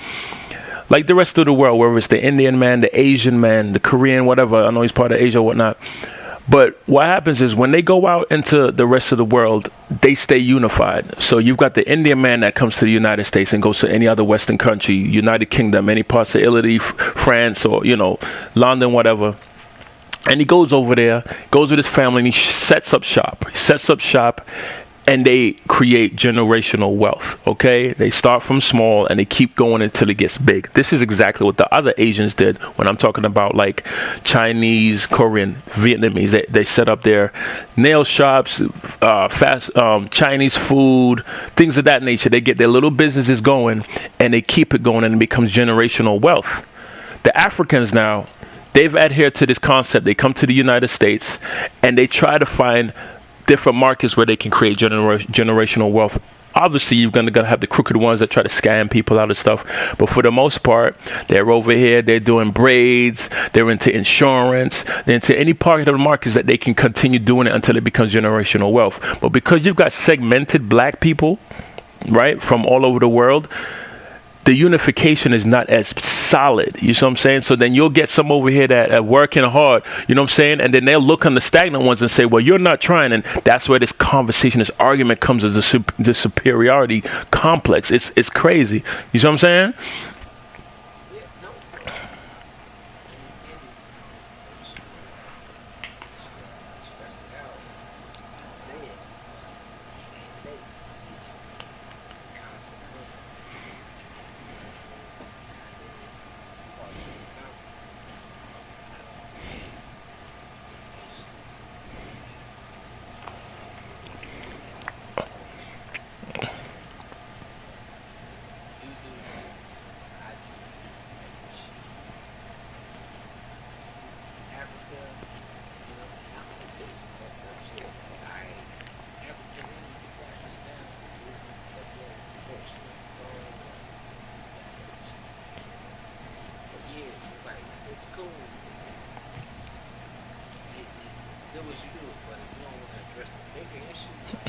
Like the rest of the world, whether it's the Indian man, the Asian man, the Korean, whatever. I know he's part of Asia or whatnot. But what happens is when they go out into the rest of the world, they stay unified. So you've got the Indian man that comes to the United States and goes to any other Western country, United Kingdom, any parts of Italy, France, or, you know, London, whatever. And he goes over there, goes with his family, and he sets up shop. He sets up shop, and they create generational wealth, okay? They start from small, and they keep going until it gets big. This is exactly what the other Asians did when I'm talking about, like, Chinese, Korean, Vietnamese. They set up their nail shops, fast Chinese food, things of that nature. They get their little businesses going, and they keep it going, and it becomes generational wealth. The Africans now, they've adhered to this concept. They come to the United States and they try to find different markets where they can create generational wealth Obviously, you're gonna have the crooked ones that try to scam people out of stuff, but for the most part, they're over here. They're doing braids. They're into insurance. They're into any part of the markets that they can continue doing it until it becomes generational wealth. But because you've got segmented black people, right, from all over the world, the unification is not as solid. You know what I'm saying? So then you'll get some over here that are working hard, you know what I'm saying? And then they'll look on the stagnant ones and say, well, you're not trying. And that's where this conversation, this argument comes as the superiority complex. It's crazy. You see what I'm saying? Yeah, no, and again, stress it out. Say it. And they constant push. And then parts of the conflict. Communications. You do you, I do me, and we should. Africa, I'm gonna say some fucked up shit. I African Indian people I understand movement of the proportionate for years. It's like it's cool. It's do what you do, but if you don't want to address the bigger issue,